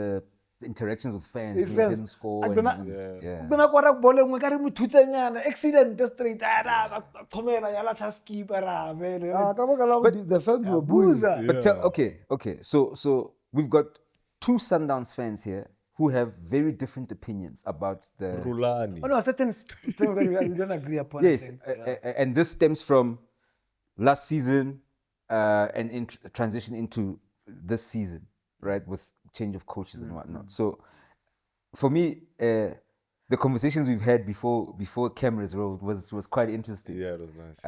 interactions with fans With when fans. you didn't score. I and- don't yeah. Gona kwara bole ngwe ka re mothutsanyana accident straight ara thomela ya latha skipper ra vele. The fans were booing. Gabuza. But okay. So we've got 2 Sundowns fans here who have very different opinions about the. Rulani. Oh no, certain things that we don't agree upon. I Yes, think. and this stems from last season and in transition into this season, right, with change of coaches and whatnot. So for me, the conversations we've had before cameras rolled was quite interesting. Yeah, it was nice.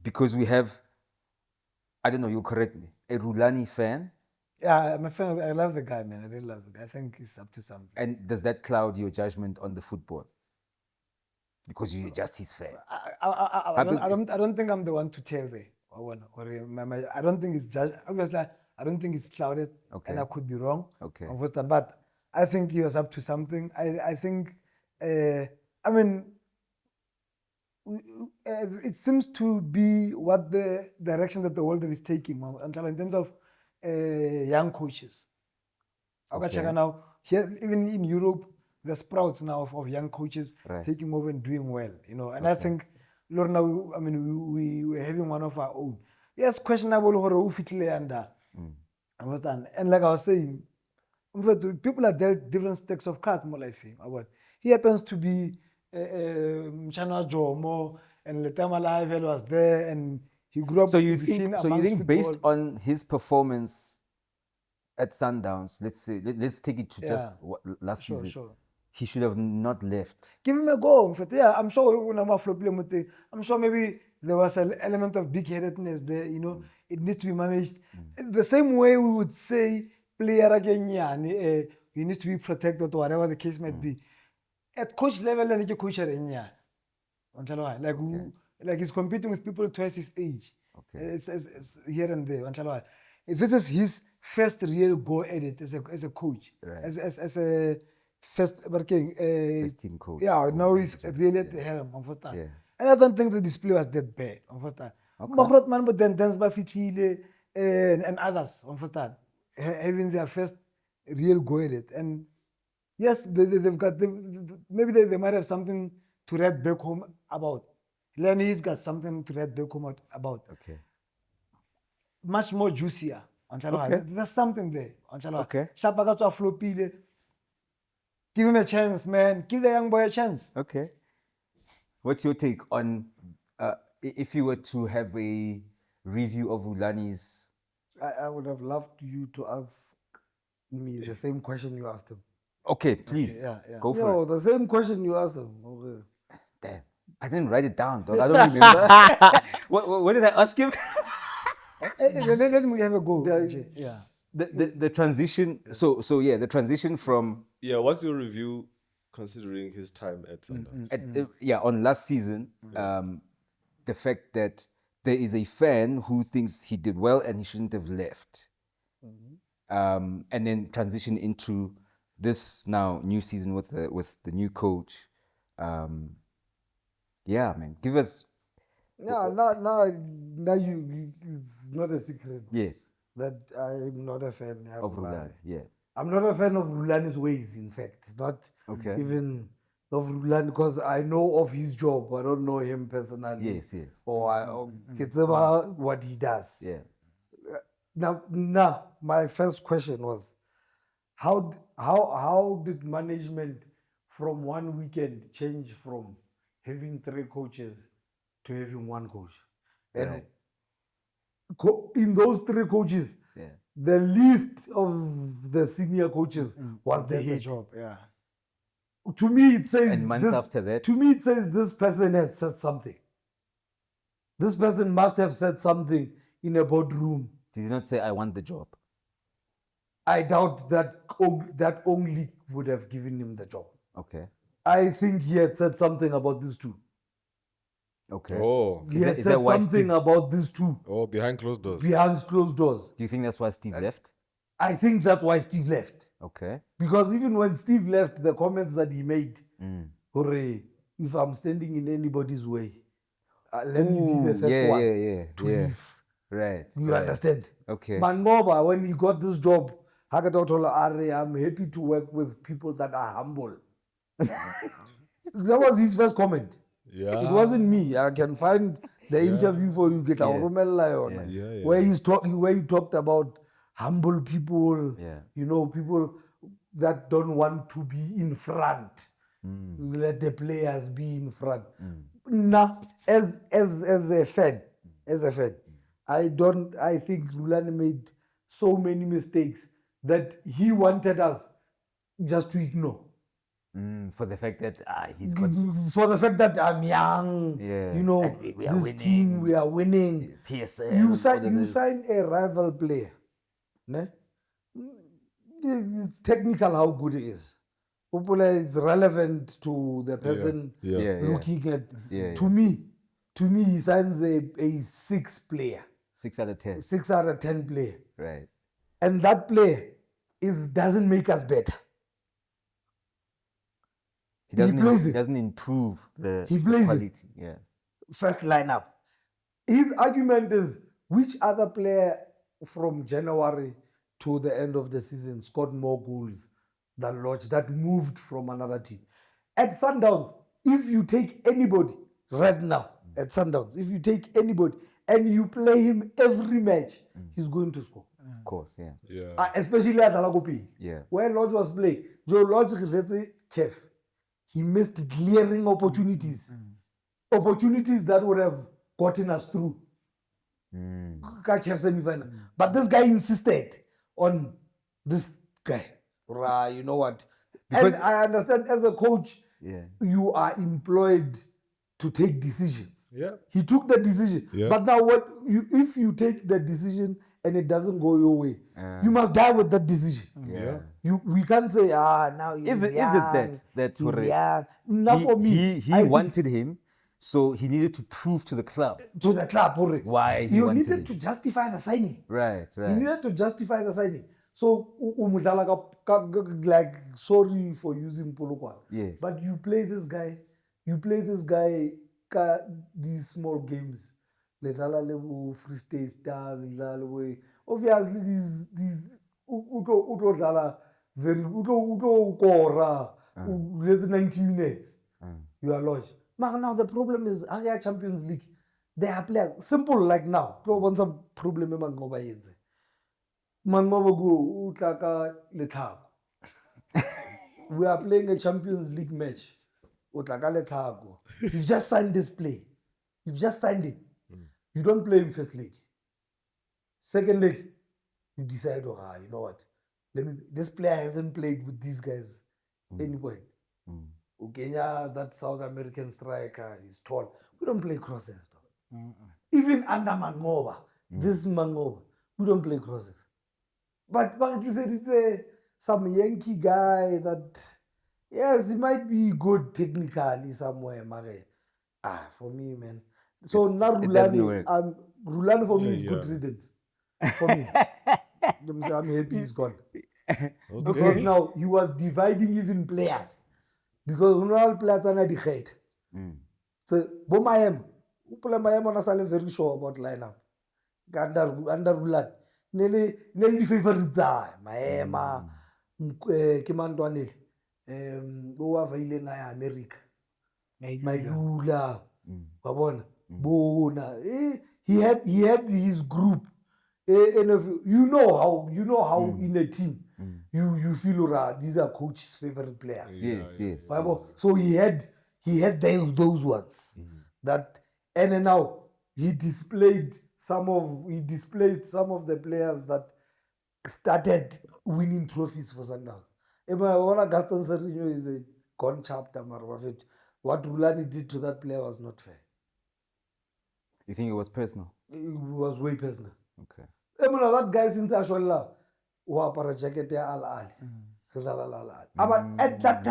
Because we have, I don't know, you correct me, a Rulani fan, Yeah, I'm a fan. I love the guy, man. I really love the guy. I think he's up to something. and does that cloud your judgment on the football? Because you're just his fan. I don't think I'm the one to tell the. I don't think it's judged. Obviously, I don't think it's clouded, and I could be wrong. Okay. But I think he was up to something. I think, I mean, it seems to be what the direction that the world is taking in terms of young coaches. Okay. Check now here, even in Europe, the sprouts now of young coaches taking over and doing well, you know. And I think, Lord, now I mean we're having one of our own. Yes, questionable who fitly under. Understand? And like I was saying, people are dealt different stacks of cards more like him. He happens to be Mchana Jomo, and Letama Live was there, and he grew up. So you within think amongst based football. on his performance at Sundowns, let's say, let's take it to just last season. Sure. He should have not left. Give him a go. In fact, yeah, I'm sure I'm sure maybe there was an element of big-headedness there, you know. It needs to be managed. The same way we would say player again, he needs to be protected or whatever the case might be. At coach level, and you coach like he's competing with people twice his age. Okay. It's here and there. If this is his first real go at it as a coach, Right. as a first working First team coach. yeah, now he's really at the helm. Yeah. And I don't think the display was that bad. Magrot man, but then Dance Bafitile and others, having their first real go at it. And yes, they've got, maybe they might have something to write back home about. Lenny's got something to write back home about. Okay. Much more juicier. Okay. There's something there. Okay. Shapagato Flopile. Give him a chance, man. Give the young boy a chance. Okay. What's your take on if you were to have a review of Rulani's? I would have loved you to ask me the same question you asked him. Okay, please. Yeah. Go for it. The same question you asked him. Okay. Damn. I didn't write it down, dog. I don't remember. What did I ask him? Let me have a go. Yeah. the transition. So yeah, the transition from Yeah, what's your review considering his time at Sundowns? on last season, the fact that there is a fan who thinks he did well and he shouldn't have left, and then transition into this now new season with the new coach. Yeah, man, give us Now it's not a secret yes that I'm not a fan of Rulani. Yeah, I'm not a fan of Rulani's ways, in fact. Not Okay. even of Rulani, because I know of his job. I don't know him personally. yes, Or it's about what he does. yeah. Now, my first question was, how did management from one weekend change from having 3 coaches to having 1 coach? And Right. in those 3 coaches, Yeah. the least of the senior coaches was the That's the head. job. Yeah. To me, it says And months after that? To me, it says this person has said something. This person must have said something in a boardroom. Did you not say I want the job? I doubt that only would have given him the job. Okay. I think he had said something about this too. Okay. Oh, He Is had that said why something about this too behind closed doors. behind closed doors. Do you think that's why Steve left? I think that's why Steve left. Okay. Because even when Steve left, the comments that he made, hooray, if I'm standing in anybody's way, let me be the first yeah, one yeah. to leave. Right. You right. understand? Okay. Mangoba, when he got this job, Hakatotola Are, I'm happy to work with people that are humble. That was his first comment. Yeah. It wasn't me. I can find the interview for you, get our Romel Lion, Yeah. where he talked about humble people, Yeah. you know, people that don't want to be in front. Let the players be in front. Nah, as a fan, I think Rulani made so many mistakes that he wanted us just to ignore. For the fact that he's got For the fact that I'm young, Yeah. you know, And we are this winning. team, we are winning. PSL. You all sign, of you this. sign a rival player. Ne? It's technical how good he is. Hopefully it's relevant to the person Yeah. looking at. Yeah, To me, he signs a 6 player, 6 out of 10. 6 out of 10 player, Right. and that player doesn't make us better. He doesn't, plays he it. doesn't improve the He plays it. quality. Yeah. First lineup. His argument is, which other player from January to the end of the season scored more goals than Lodge, that moved from another team? At Sundowns, if you take anybody right now at Sundowns, if you take anybody and you play him every match, he's going to score. Of course, yeah. Yeah. Especially at Alagopi. Yeah. Where Lodge was playing, Joe Lodge, let's say, Kev, he missed glaring opportunities. Opportunities that would have gotten us through. But this guy insisted on this guy. Right, you know what? Because- and I understand as a coach, Yeah. you are employed to take decisions. Yeah. He took the decision. Yeah. But now if you take the decision and it doesn't go your way, you must die with that decision. Yeah. We can't say, now he's Is it young, that he's Hore- young. Not for me. He I think wanted him, so he needed to prove to the club. to the club, Hore. Why he you wanted needed it. to justify the signing. Right. He needed to justify the signing. So, like, sorry for using Polokwane. Yes. But you play this guy, these small games. Free State Stars, obviously these very let's 90 minutes. You are lodged. Now the problem is Area Champions League. They are players simple like now. Some problem we are playing a Champions League match. You've just signed this play. You've just signed it. You don't play in first league. Second league, you decide, you know what? This player hasn't played with these guys any point. Uganda, that South American striker, is tall. We don't play crosses. Even under Mangoba, this Mangoba, we don't play crosses. But you said it's some Yankee guy that, yes, he might be good technically somewhere, Mare. For me, man. So now It doesn't work. Rulani for me is good Yeah. riddance. For me. I'm happy he's gone. Okay. Because now he was dividing even players. Because all players are not the head. So, Bomayem, Mayem on a very sure about lineup. Under Rulan. Nearly favorite die. Maema, Kimantwanil, who are in America. Mayula, Babon, Bona. He had his group. And you know how in a team you feel these are coach's favorite players. Yes. Bible. So he had those ones that, and then now he displayed some of the players that started winning trophies for Sundowns. Gaston Serrino is a gone chapter, Marwafet. What Rulani did to that player was not fair. You think it was personal? It was way personal. Okay. That guy since Ashwalla wapara jacket ya Al Ali. But at that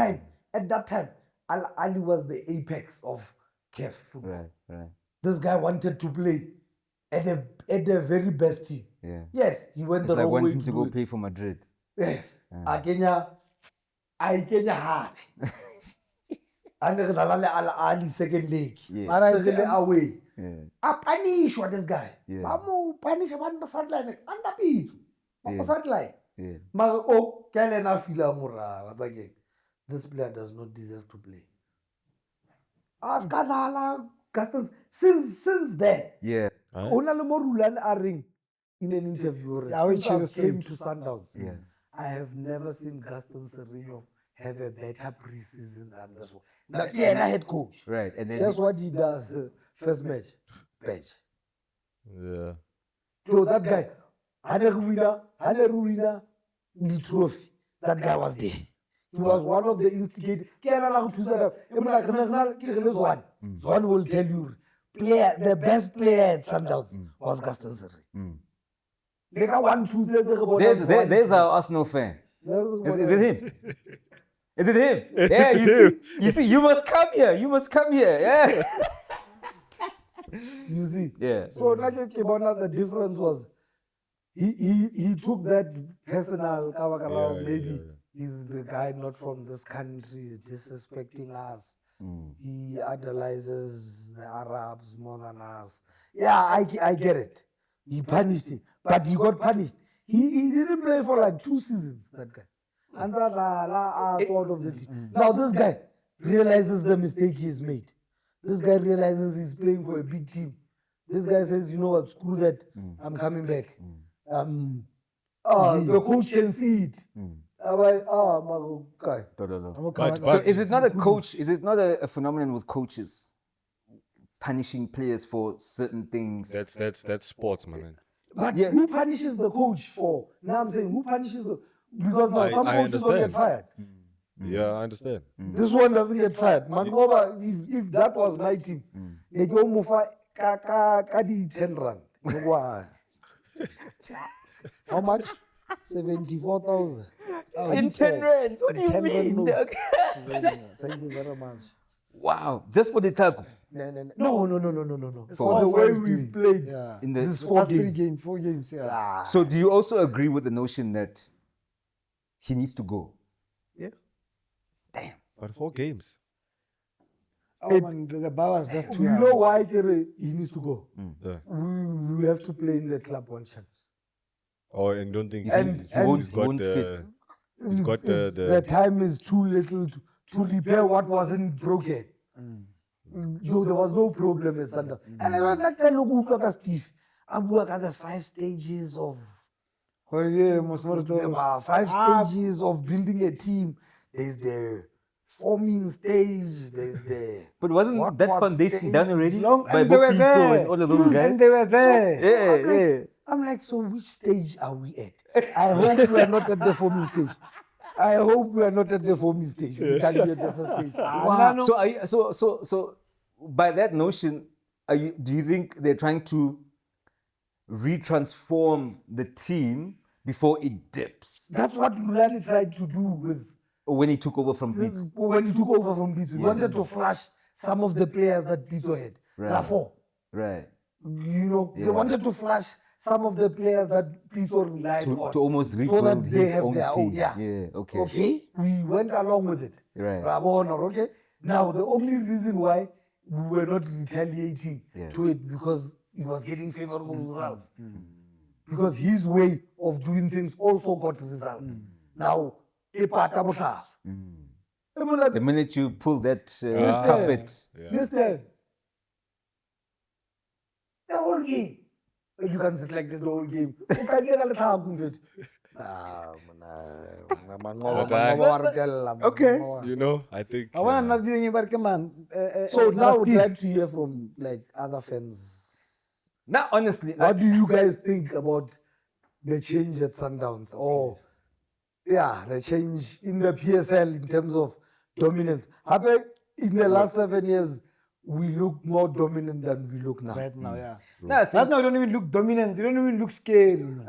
time, Al Ali was the apex of CAF football. Right. This guy wanted to play at the very best team. Yeah. Yes, he went It's the like wrong way wanting to to do go it. play for Madrid. Yes. Kenya happy. And Al Ali second leg. Yeah. Second away. Yeah. I punish this guy. Yeah. I'm punish one sideline. Underbeat. One sideline. Yeah. This player does not deserve to play. Since then, Yeah. Onale Morulan Aring in an interview, since I came to Sundowns, Yeah. I have never seen Gaston Serrino have a better preseason than this one. Now, yeah, head coach. Right. And then Guess what he does? First match, bench. Yeah. So that guy, Haneruina, the trophy. That guy was there. He was one of the instigators. Zwan will tell you, the best player at Sundowns was Gaston Serrino. They got 1, 2, 3. there's our Arsenal fan. Is it him? Is it him? Yeah, you see, you must come here. Yeah. You see? Yeah. So the difference was he took that personal maybe he's the guy not from this country disrespecting us. He idolizes the Arabs more than us. Yeah, I get it. He punished him, but he got punished. He didn't play for like 2 seasons, that guy. And that sort of the team. Now this guy realizes the mistake he's made. This guy realizes he's playing for a big team. This guy says, you know what, screw that. I'm coming back. The coach can see it. So is it not a coach? Is it not a phenomenon with coaches punishing players for certain things? That's sports, man. But who punishes the coach for? Now I'm saying, who punishes the... Because now some coaches don't get fired. Yeah, I understand. This one doesn't get fired. Mangoba, if that was my team, they go Mufa Kadi 10 rand. How much? 74,000. In 10 rands? What do you 10 mean? rand Thank you very much. Wow. Just for the tackle. No. For the way we've played In the this 4 games. 4 games, yeah. So do you also agree with the notion that he needs to go? Yeah. Damn. But 4 games. Oh, man, the bar was just too You high. know why he needs to go? Yeah. We have to play in the Club World Champs. Oh, and don't think And- he's and- got won't fit. he's got the The time is too little to repair what wasn't broken. There was no problem at Sundowns. And I was like, look at Steve. I'm working at the 5 stages of Oh, yeah, most there are 5 stages of building a team. There's the forming stage. There's the But wasn't that foundation stage. done already? Long, By and they were Bopito there. and all of those guys? And they were there. Yeah. I'm like, so which stage are we at? I hope we are not at the forming stage. I hope we are not at the forming stage. We can't be at the first stage. Wow. So are you, so by that notion, do you think they're trying to retransform the team before it dips. That's what Lulani tried to do with Or when he took over from Beats. when he took over from Blitzo. He wanted to flash some of the players that Blitzo had. Right. Four. Right. You know, they wanted to flash some of the players that Blitzo relied on. To almost so rebuild that they his have own their team. own. Yeah. Okay. Okay. We went along with it. Right. Okay. Now, the only reason why we were not retaliating to it because he was getting favorable results. Because his way of doing things also got results. Now, ipata bohlazo. The minute you pull that carpet. Listen. The whole game. You can select the whole game. You can get a little Okay. You know, I think. I want another thing about man. So now we'd like to hear from like other fans. Now, honestly, What do you guys think about the change at Sundowns? Or the change in the PSL in terms of dominance. Happy in the last 7 years, we look more dominant than we look now. Right now, yeah. no, I Right think, now, you don't even look dominant. You don't even look scary. no,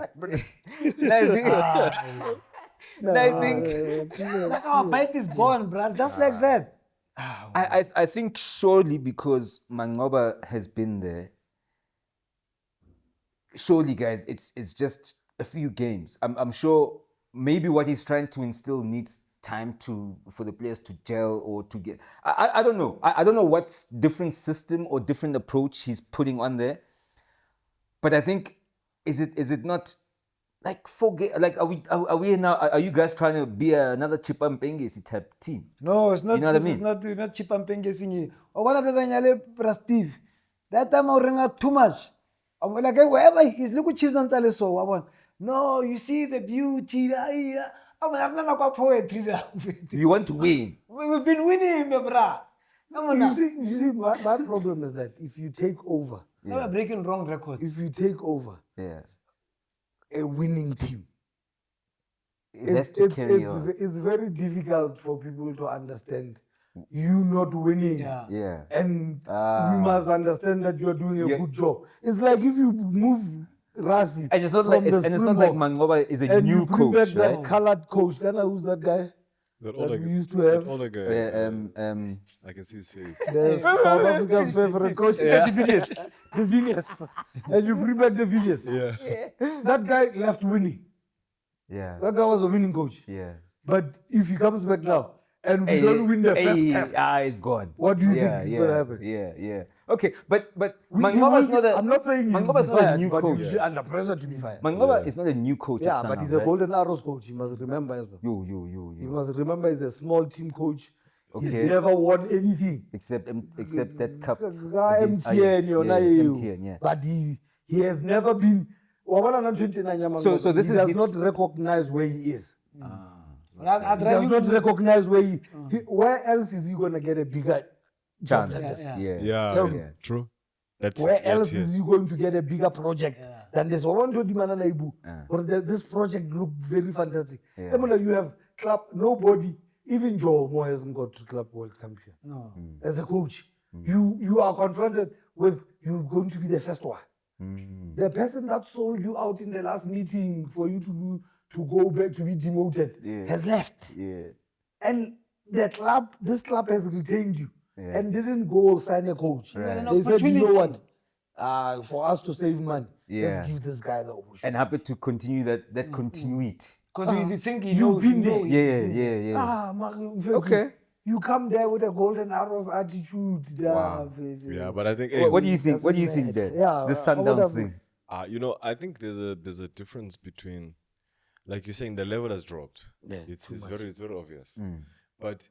I think, Like our bite is gone, bruh. Just like that. I think surely because Mangoba has been there, surely, guys, it's just a few games. I'm sure maybe what he's trying to instill needs time for the players to gel or to get. I don't know. I don't know what's different system or different approach he's putting on there. But I think is it not like like are we now? Are you guys trying to be another Chipampengesi type team? No, it's not. You know what I This is mean? not cheap and penging. Oh, what are they Steve? That time I ring out too much. I'm like, wherever he is, look at Chiefs and tell us so. I want, no, you see the beauty. I'm not poetry. You want to win. We've been winning, my brah. You see, my problem is that if you take over, Now we're breaking wrong records. if you take over Yeah. a winning team, That's to carry on. it's very difficult for people to understand you not winning. Yeah. Yeah. And we must understand that you're doing a Yeah. good job. It's like if you move Rasi And it's not from like the it's not like Springboks Mangoba is a and new you bring back coach, that right? colored coach. Who's that guy? That That we used to have. older guy. I can see his face. The South Africa's favorite coach, the Villiers. And you bring back the Villiers. Yeah. That guy left winning. Yeah. That guy was a winning coach. Yeah. But if he comes back now and we don't win the first test, it's gone. what do you think is going to happen? Yeah. Okay, but We- Mangoba he is will not a. be- I'm not saying he'll Mangoba's be not a fired, new but coach. he'll be under pressure to be fired. Mangoba is not a new coach. Yeah, at but he's Sundown, a right? Golden Arrows coach. You must remember as well. You. You must remember he's a small team coach. He's Okay. never won anything. Except that cup. MTN, against Ajax. yona Yeah, eo. MTN, yeah. But he has never been. So this he is does his- not recognize where he is. I'd He rather does not recognize where else is he going to get a bigger job Chance. than this? Yeah. Yeah. Tell me. True. That's Where that's else it. is he going to get a bigger project than this? Or this project looked very fantastic. Yeah. You have club, nobody, even Joe Moore hasn't got to club world champion. No. As a coach, you are confronted with you're going to be the first one. The person that sold you out in the last meeting for you to go back to be demoted has left. Yeah. And this club has retained you and didn't go sign a coach. Right. They said, you know Opportunity. what? For us to save money, Yeah. let's give this guy the opportunity. And happy to continue that continuity. Because you think he You've knows. been you know there. he- Yeah. Okay. You come there with a golden arrows attitude. Wow. Yeah, but I think. What do you think? What do you doesn't think there? matter. Yeah, This I would Sundowns have- thing. I think there's a difference between, like you're saying, the level has dropped. Yeah, it's too much. very obvious. But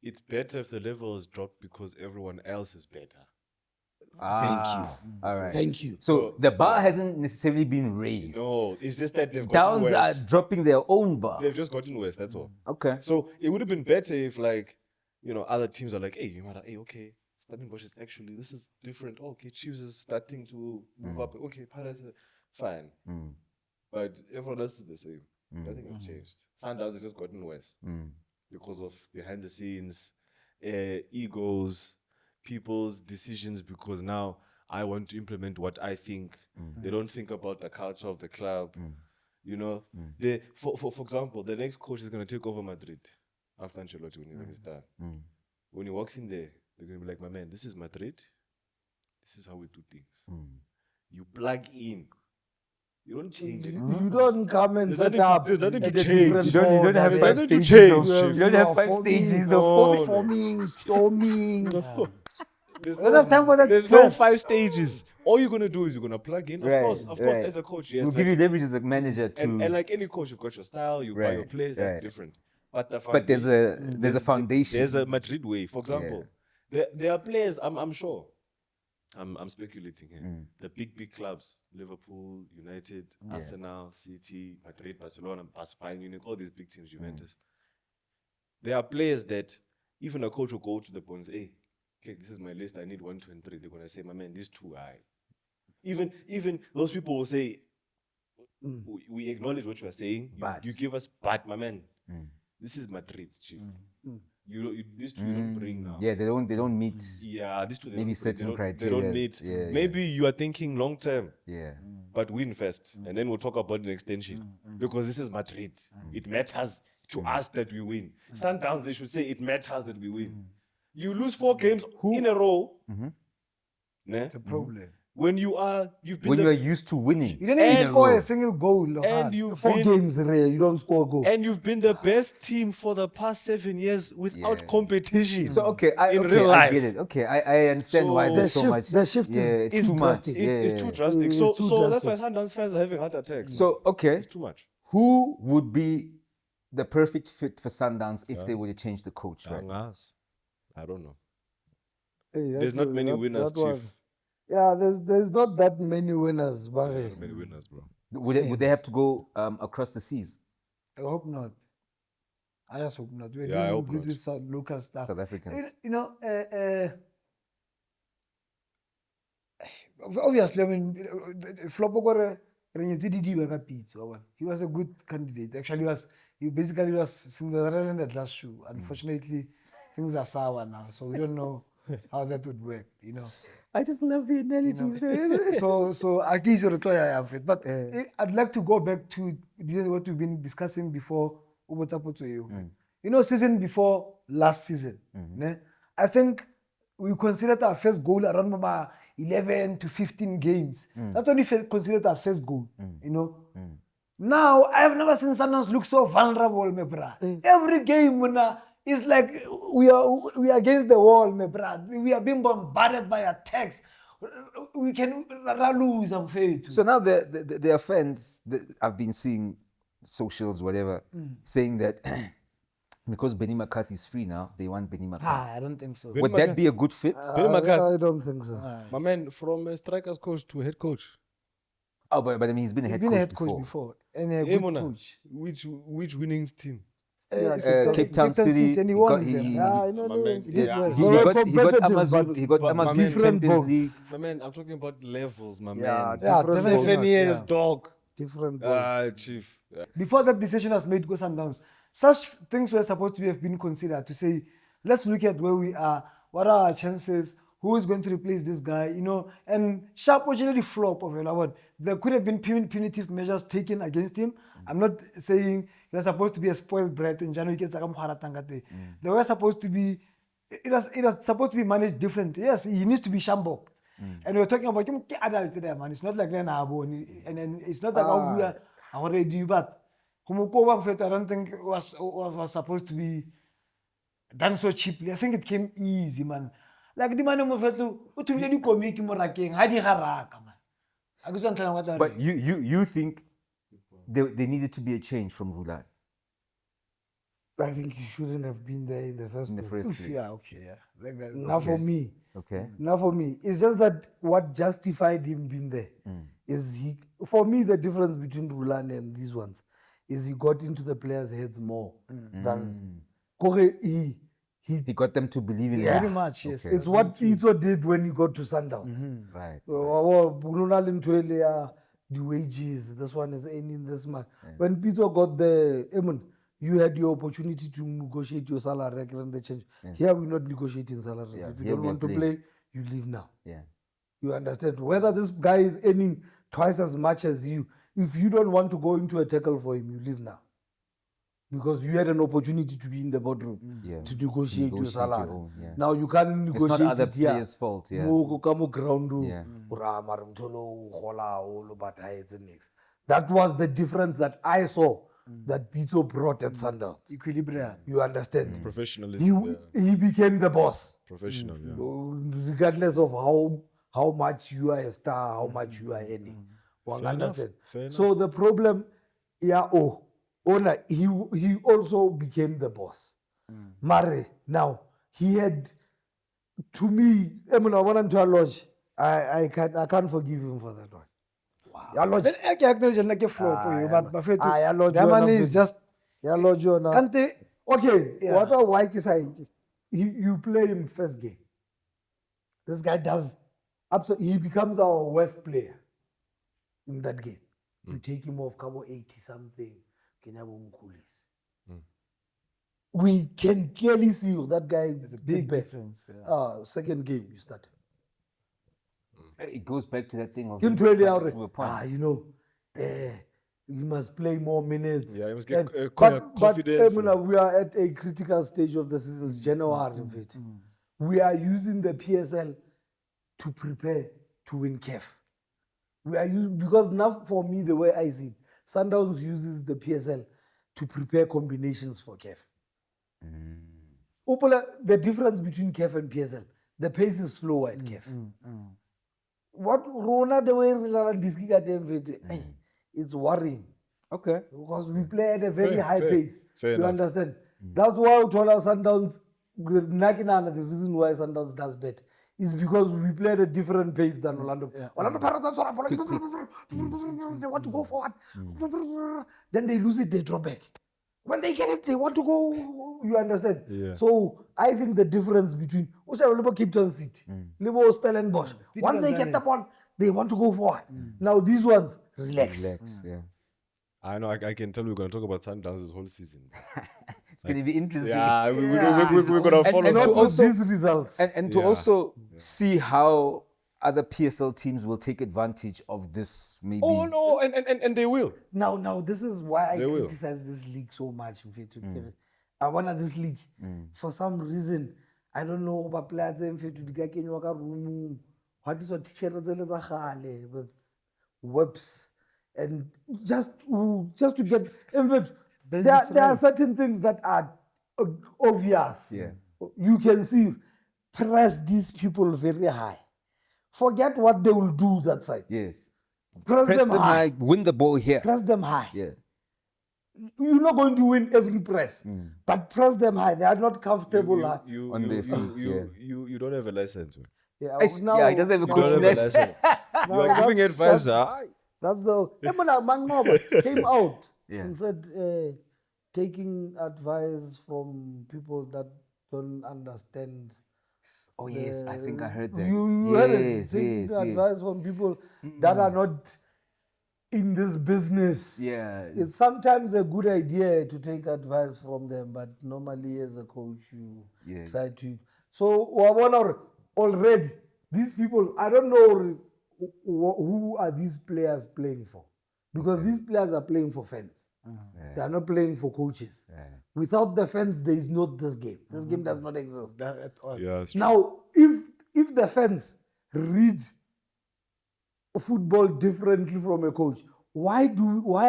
it's better if the level has dropped because everyone else is better. All right. Thank you. So the bar hasn't necessarily been raised. No, it's just that they've gotten Downs are worse. dropping their own bar. They've just gotten worse. That's all. Okay. So it would have been better if, like, other teams are like, hey, okay, Stellenbosch is actually, this is different. Oh, okay, Chiefs is starting to move up. Okay, Pirates, fine. But everyone else is the same. Nothing has changed. Sundowns has just gotten worse because of behind the scenes, egos, people's decisions, because now I want to implement what I think. They don't think about the culture of the club. You know, for example, the next coach is going to take over Madrid after Ancelotti when he's done. When he walks in there, they're going to be like, my man, this is Madrid. This is how we do things. You plug in. You don't change it. You don't come and There's set nothing to- up. there's nothing to at a change. different You don't board, have and five then to stages change. of. You don't have five stages of No. forming, storming. There's I don't have time for that. There's no 5 stages. All you're gonna do is you're gonna plug in. Of Right, course, right. as a coach, yes. We'll give you leverage as a manager to. and like any coach, you've got your style, you buy your Right, players, that's right. different. But the but there's a foundation. There's a Madrid way. For example, there are players. I'm sure. I'm speculating here. The big clubs: Liverpool, United, Arsenal, City, Madrid, Barcelona, Bayern Munich, all these big teams, Juventus. There are players that even a coach will go to the point and say, "Hey, okay, this is my list. I need 1, 2, and 3." They're gonna say, "My man, these 2 are." Even those people will say, "We acknowledge what you are saying. You give us, but my man, this is Madrid, chief. These 2 you don't bring now." Yeah, they don't meet. Yeah, these 2 they Maybe don't bring. certain They criteria. don't meet. Yeah, Maybe you are thinking long term, Yeah. but win first, and then we'll talk about an extension because this is Madrid. It matters to us that we win. Sundowns, they should say it matters that we win. You lose 4 games in a row. Ne? It's a problem. When you've been When you are used to winning. You didn't even And- score a single goal. and you've 4 been games rare, you don't score a goal. and you've been the best team for the past 7 years without Yeah. competition. So okay, in okay, real I life. get it. Okay, I understand why So- there's so The much. shift yeah, is it's too much. drastic. It's Yeah. too drastic. It's So too that's why drastic. Sundowns fans are having heart attacks. So okay, It's too much. who would be the perfect fit for Sundowns if they were to change the coach? Right? I don't know. Hey, There's not many winners, that one. Chief. Yeah, there's not that many winners, but There's not many winners, bro. Would they have to go across the seas? I hope not. I just hope not. We're Yeah, I doing hope good not. with some local stuff. South Africans. You know, obviously, I mean, Flopo got he was a good candidate. Actually, he basically was Cinderella in that last shoe. Unfortunately, things are sour now, so we don't know how that would work. You know. I just love the analogy. So I guess you're have it. But I'd like to go back to what we've been discussing before. You know, season before last season, ne? I think we considered our first goal around 11 to 15 games. That's only considered our first goal, you know. Now, I've never seen Sundowns look so vulnerable, my brother. Every game, it's like we are against the wall, my brother. We are being bombarded by attacks. We can lose, I'm afraid. So now there are fans that I've been seeing socials, whatever, saying that because Benny McCarthy is free now, they want Benny McCarthy. I don't think so. Would that be a good fit? I don't think so. My man, from a strikers coach to head coach. Oh, but I mean, he's been a He's head been coach a head coach before. before. And a Hey, good Mona, coach. which winning team? Cape Town City. And he he won got- with he- them. he- Yeah, I know. My man, He did yeah. well. He They were got competitive, Amazon. but- He got but Amazon different Champions boats. League. My man, I'm talking about levels, my Yeah, man. different definitely. boats. 7 years, Yeah. dog. Different boats. Chief. Yeah. Before that decision was made, go Sundowns, such things were supposed to have been considered to say, let's look at where we are, what are our chances, who is going to replace this guy, you know, and Sharp originally flop of an award. There could have been punitive measures taken against him. I'm not saying he was supposed to be a spoiled brat in January. They were supposed to be, it was supposed to be managed differently. Yes, he needs to be shambok. And we're talking about him adult there, man. It's not like and then it's not like we are already, but I don't think it was supposed to be done so cheaply. I think it came easy, man. Like the man of the comic moraking, hadi haraka, man. But you think there needed to be a change from Rulan I think he shouldn't have been there in the first in the place. first place? Yeah, okay, yeah. Like that. Not for me. Okay. Not for me. It's just that what justified him being there is he. For me, the difference between Rulan and these ones is he got into the players' heads more than Kore. He He got them to believe in Very him. much, yes. Okay. It's what Pito did when he got to Sundowns. Right. The wages, this one is earning this much. When Pito got there, you had your opportunity to negotiate your salary and the change. Here we're not negotiating salaries. Yeah, If you here don't we are want to playing. play, you leave now. Yeah. You understand? Whether this guy is earning twice as much as you, if you don't want to go into a tackle for him, you leave now. Because you had an opportunity to be in the boardroom Yeah. to negotiate your Negotiate your salary. own, yeah. Now you can't It's negotiate not other it here. players' fault. Yeah. Yeah. That was the difference that I saw that Pito brought at Sundowns. Equilibrium. You understand? Professionalism. He became the boss. Professional, yeah. Regardless of how much you are a star, how much you are earning. One understand? Fair So the problem, owner, he also became the boss. Mare, now, he had, to me, I want to lodge. I can't forgive him for that one. Wow. Then I can acknowledge like a flop, but That man is just. Can't they? Okay, Yeah. what a white is saying. You play him first game. This guy does absolutely. He becomes our worst player in that game. You take him off, Cabo 80 something. We can clearly see that guy. There's a big difference. Second game you started. It goes back to that thing of Him 20 to a point. You must play more minutes. Yeah, you must get But confidence. we are at a critical stage of the season. It's January of it. We are using the PSL to prepare to win CAF. We are using, because now for me, the way I see it, Sundowns uses the PSL to prepare combinations for CAF. The difference between CAF and PSL, the pace is slower at CAF. What Rona the way it's worrying. Okay. Because we play at a very high pace. Fair You enough. understand? That's why we told our Sundowns, the reason why Sundowns does better is because we play at a different pace than Orlando. Orlando Pirates, they want to go forward. Then they lose it, they drop back. When they get it, they want to go. You understand? Yeah. So I think the difference between Cape Town City, Libo Stellenbosch, once they get the ball, they want to go forward. Now these ones, relax. Yeah. I know, I can tell we're going to talk about Sundowns this whole season. It's going to be interesting. Yeah, we're going to follow and Not to with also- these results. And to also see how other PSL teams will take advantage of this, maybe. Oh, no, and they will. Now, this is why I They will. criticize this league so much. I want this league. For some reason, I don't know, but players what is what teacher with webs and just to get. In fact, there are certain things that are obvious. Yeah. You can see, press these people very high. Forget what they will do that side. Yes. Press them high. Win the ball here. Press them high. Yeah. You're not going to win every press, but press them high. They are not comfortable. On their feet, You don't have a license. Man. Yeah, Yeah, he doesn't have a You don't coaching have a license. license. You are giving advice. That's the Mangoba came out Yeah. and said taking advice from people that don't understand. Oh, yes, I think I heard that. You heard it. Yes, Taking yes. advice from people that are not in this business. Yeah. It's sometimes a good idea to take advice from them, but normally as a coach, you try to. So, already, these people, I don't know who are these players playing for. Because these players are playing for fans. They are not playing for coaches. Without the fans, there is not this game. This game does not exist. At all. Yeah, it's true. Now, if the fans read football differently from a coach, why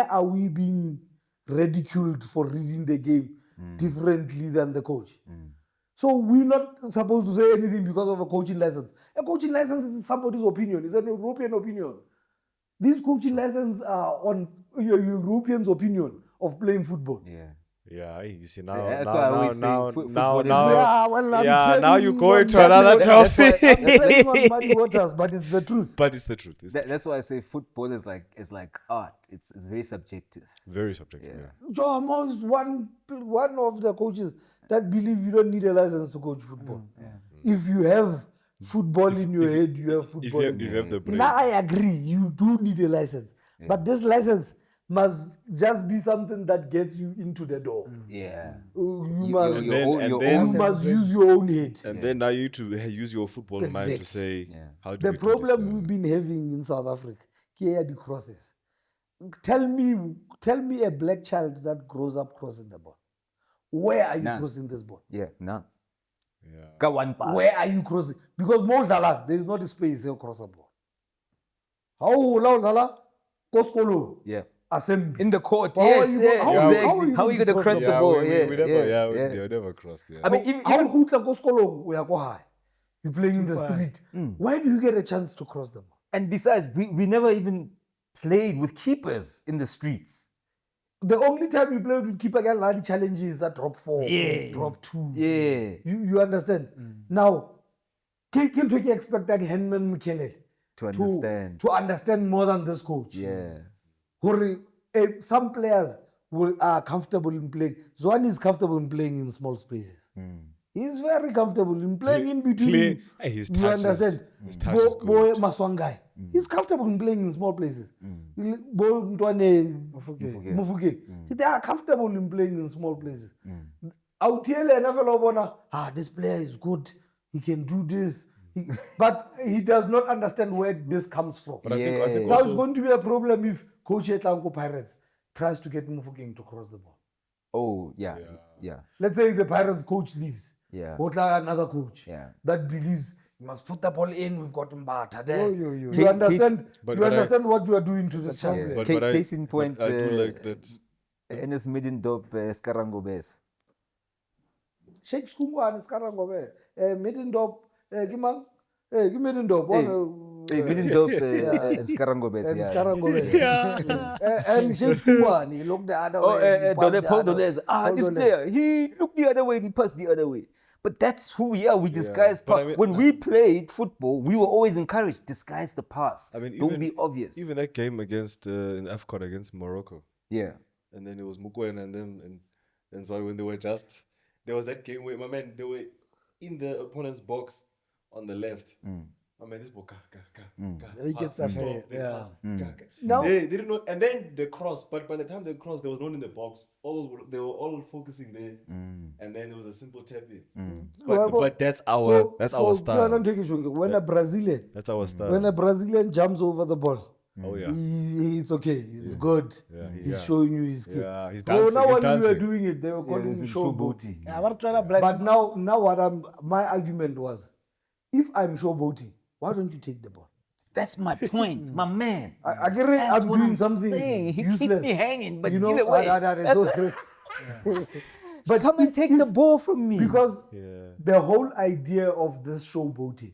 are we being ridiculed for reading the game differently than the coach? So we're not supposed to say anything because of a coaching license. A coaching license is somebody's opinion. It's an European opinion. These coaching licenses are on a European's opinion of playing football. Yeah, you see now. That's why I always say football is Now you go into another topic. I'm treading on muddy waters, but it's the truth. But it's the truth. It's That's why I say football is like art. It's very subjective. very subjective. Yeah. Jomo is one of the coaches that believe you don't need a license to coach football. If you have football in your head, you have football in If your you have the brain. Now I agree, you do need a license. But this license must just be something that gets you into the door. Yeah. You then- must use your own head. And then now you need to use your football mind to Exactly. say, how do The we do problem this, we've been having in South Africa, here are the crosses. tell me a black child that grows up crossing the ball. Where are you crossing this ball? Yeah, no. Yeah. Got one pass. Where are you crossing? Because Moldala, there is not a space to cross the ball. How Moldala? Koskolo. Yeah. Assembly. In the court, How yes, are you- yeah, how- exactly. how How are are you you going to going to cross cross the ball? We never crossed. Yeah. I mean, even, How Hutla Koskolo, we are go high. You're playing in the street. Mm. Where do you get a chance to cross the ball? and besides, we never even played with keepers in the streets. The only time you play with keeper against large challenges is that drop 4, Yes. drop 2. Yeah. You understand? Now, can you expect that Henman Mukele To understand. to understand more than this coach? Yeah. Some players are comfortable in playing. Zwan is comfortable in playing in small spaces. He's very comfortable in playing in between. His You touch understand? his touch is Boy good. Maswangai. He's comfortable in playing in small places. Boy Ntwane Mofokeng. They are comfortable in playing in small places. Autiele and this player is good. He can do this. But he does not understand where this comes from. But I think Now also, it's going to be a problem if Coach Etlanko Pirates tries to get Mofokeng to cross the ball. Oh, yeah. Yeah. Let's say the Pirates coach leaves. Yeah. Hotla another coach Yeah. that believes you must put the ball in. We've got Mbata there. Yo. You understand? But you I- understand what you are doing to this child. Yeah. but Case in point, I do like that. Enes Midindop Skarango Bes. Sheikh Skungwan is Karangobe. Midindop. Gimang. Midindop. Midindop Skarango Bes. And Yeah. Skarangobe. And Sheikh Skungwan, he looked the other Oh, way. he passed Paul the other way. Dolez. Paul This Dolez. player, he looked the other way, he passed the other way. But that's who we are. We disguise but pass. I mean- when we played football, we were always encouraged, disguise the pass. I mean, Don't even- be obvious. Even that game against in AFCON against Morocco, Yeah. and then it was Mukwen and them, and so when they were just, there was that game where my man, they were in the opponent's box on the left. My man, this ball, He gets affair, yeah. Now- they didn't know, and then the cross. But by the time they crossed, there was no one in the box. They were all focusing there, and then it was a simple tap in. But that's our style. When a Brazilian, That's our style. when a Brazilian jumps over the ball, Oh yeah. it's okay. It's good. Yeah, He's showing you his skill. Yeah, he's So dancing. now He's when we were dancing. doing it, they were calling him showboating. Yeah, what try to black- But now what my argument was, if I'm showboating, why don't you take the ball? That's my point, my man. I get it. That's I'm what doing I'm something saying. He useless. keep me hanging, but you know, either way, that is so but come and take the ball from me. because Yeah. the whole idea of this showboating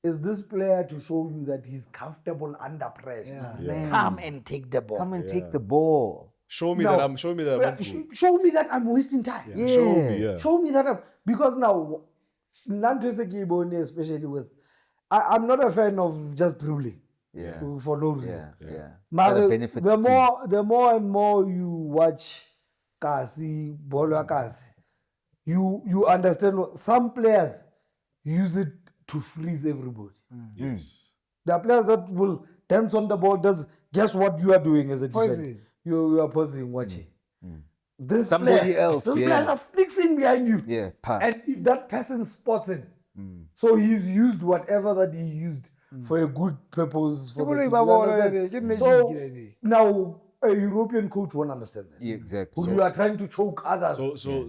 is this player to show you that he's comfortable under pressure. Man, Come and take the ball. come and take the ball. Show me Now, that I'm. Show me that I'm. Yeah, not good. show me that I'm wasting time. Yeah. Show me. Yeah. Show me that because now, Nantwese especially with, I'm not a fan of just dribbling Yeah. for no reason. Yeah. But Gotta benefit the the team. more and more you watch Kasi, Bolo Kasi, you understand some players use it to freeze everybody. Yes. There are players that will dance on the ball. Guess what you are doing as a defender? Pausing. You are pausing, watching. This Somebody player, else, this yeah. player just sneaks in behind you. Yeah, pass. And if that person spots him, so he's used whatever that he used for a good purpose. For the team. You understand? So now a European coach won't understand that. Yeah, exactly. Who you are trying to choke others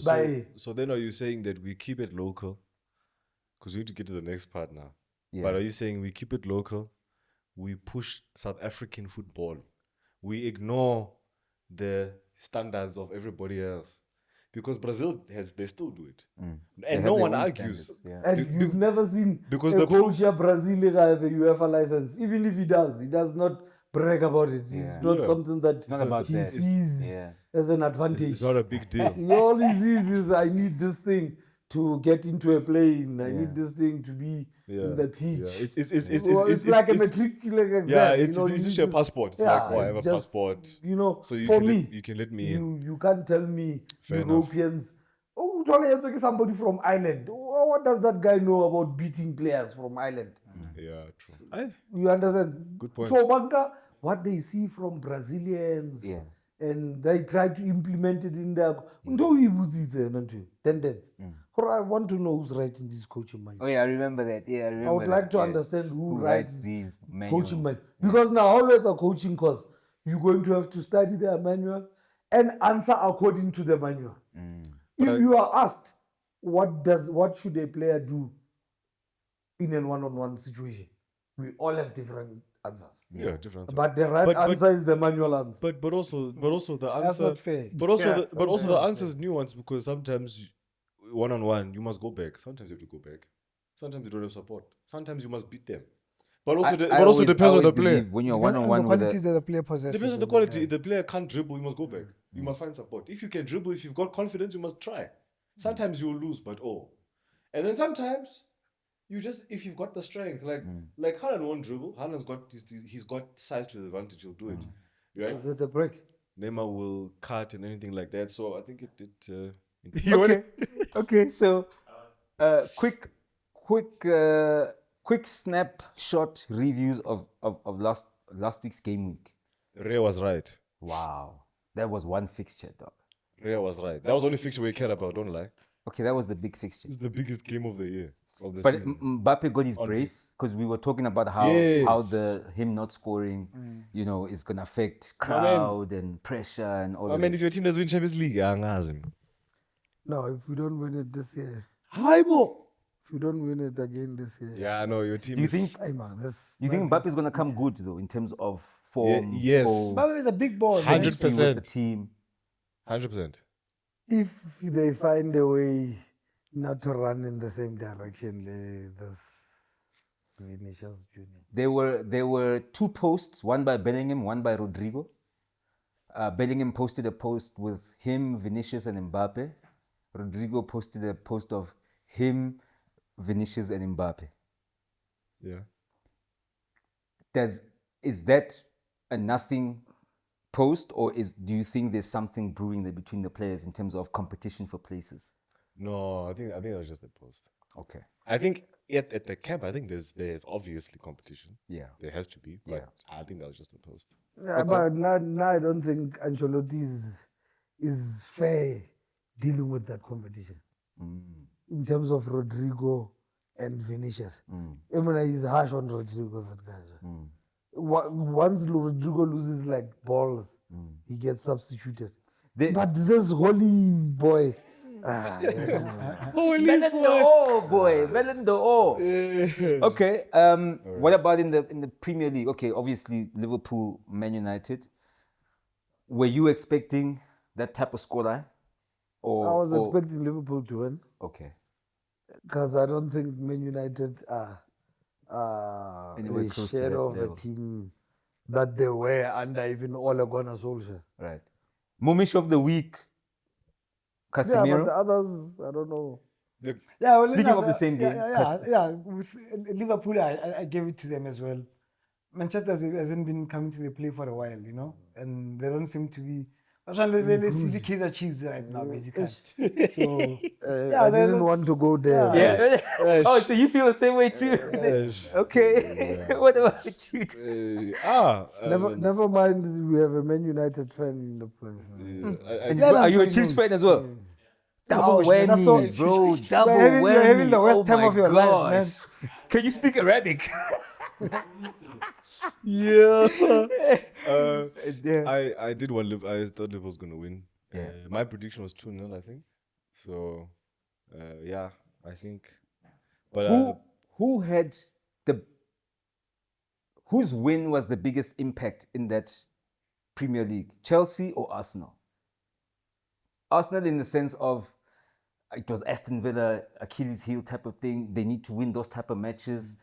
by. So then are you saying that we keep it local? Because we need to get to the next part now. Yeah. But are you saying we keep it local? We push South African football. We ignore the standards of everybody else. Because Brazil they still do it. They And have no their one own argues. standards, yeah. And you've never seen because a the- coach here Brazil have a UEFA license. Even if he does not brag about it. It's not Yeah. something that not about he that. sees Yeah. as an advantage. It's not a big deal. All he sees is I need this thing to get into a plane. I need this thing to be in the pitch. Yeah. It's like a matriculation exam. Yeah, you it's know, just you your just- passport. It's yeah, like, I have a it's just, passport. You know, So you for can me, you can let me in. you can't tell me Fair Europeans. Oh, totally somebody from Ireland. Oh, what does that guy know about beating players from Ireland? Yeah, true. You understand? Good point. So, Banka, what they see from Brazilians, Yeah. and they try to implement it in their tendency. I want to know who's writing this coaching manual. Oh yeah, I remember that. Yeah, I remember. I would like that, to yeah. understand who writes writes these manuals. coaching manual. Because now always a coaching course, you're going to have to study their manual and answer according to the manual. If you are asked, what should a player do in a one-on-one situation? We all have different answers. Yeah, different answers. But the right answer is the manual answer. But also the answer. That's not fair. But also Yeah, the answer is nuanced because sometimes one-on-one you must go back. Sometimes you have to go back. Sometimes you don't have support. Sometimes you must beat them. But also, I depends on the always player. believe when you're Depends on one-on-one the with qualities that the player possesses. Depends on the quality. If the player can't dribble, you must go back. You must find support. If you can dribble, if you've got confidence, you must try. Sometimes you will lose, but and then sometimes you just, if you've got the strength, like Haaland won't dribble. Haaland's got he's got size to the advantage. He'll do it, right? Is it a break? Neymar will cut and anything like that. So I think Okay, so quick snapshot reviews of last week's game week. Ray was right. Wow, that was one fixture, dog. Ray was right. That was the only fixture we cared about. Don't lie. Okay, that was the big fixture. It's the biggest game of the year. Of the But season. Mbappe got his brace because we were talking about how him not scoring, is gonna affect crowd and pressure and all. I of mean, this. if your team doesn't win Champions League, No, if we don't win it this year, if we don't win it again this year, yeah, I know your team. Do you think? hey man, this You think Mbappe is gonna come good though in terms of form? yes. goals, Mbappe is a big ball. 100%. chemistry with the team. 100%? if they find a way not to run in the same direction, this Vinicius Junior. There were two posts, one by Bellingham, one by Rodrigo. Bellingham posted a post with him, Vinicius, and Mbappe. Rodrigo posted a post of him, Vinicius, and Mbappe. Yeah. Is that a nothing post, or do you think there's something brewing there between the players in terms of competition for places? No, I think that was just a post. Okay. I think at the camp, I think there's obviously competition. Yeah. There has to be. But I think that was just a post. Yeah, but now I don't think Ancelotti is fair dealing with that competition in terms of Rodrigo and Vinicius. I mean, he's harsh on Rodrigo, that guy. Once Rodrigo loses like balls, he gets substituted. But this holy boy. Okay. What about in the Premier League? Okay, obviously Liverpool, Man United. Were you expecting that type of scoreline? I was expecting Liverpool to win Okay. because I don't think Man United are Anywhere a close to share that of level. a team that they were under even Ole Gunnar Solskjaer. Right. Momish of the week. Yeah, Casemiro. but the others, I don't know. Yeah, well, Speaking of the same game, with Liverpool, I gave it to them as well. Manchester hasn't been coming to the play for a while, and they don't seem to be. Let's see the Kaizer Chiefs right now, basically. So, I didn't want to go there. Yeah. Oh, so you feel the same way too? Okay. What about you? Never mind, we have a Man United fan in the place. And Yeah, are that's you a what it Chiefs is. fan as well? Double Ouch, man, that's so- whammy, bro. Double You're whammy. having the worst time my of your life, man. gosh. Can you speak Arabic? Yeah. I did want Liverpool. I thought Liverpool was going to win. Yeah. My prediction was 2-0, I think. So, yeah, I think. But Whose win was the biggest impact in that Premier League? Chelsea or Arsenal? Arsenal in the sense of it was Aston Villa, Achilles heel type of thing. They need to win those type of matches.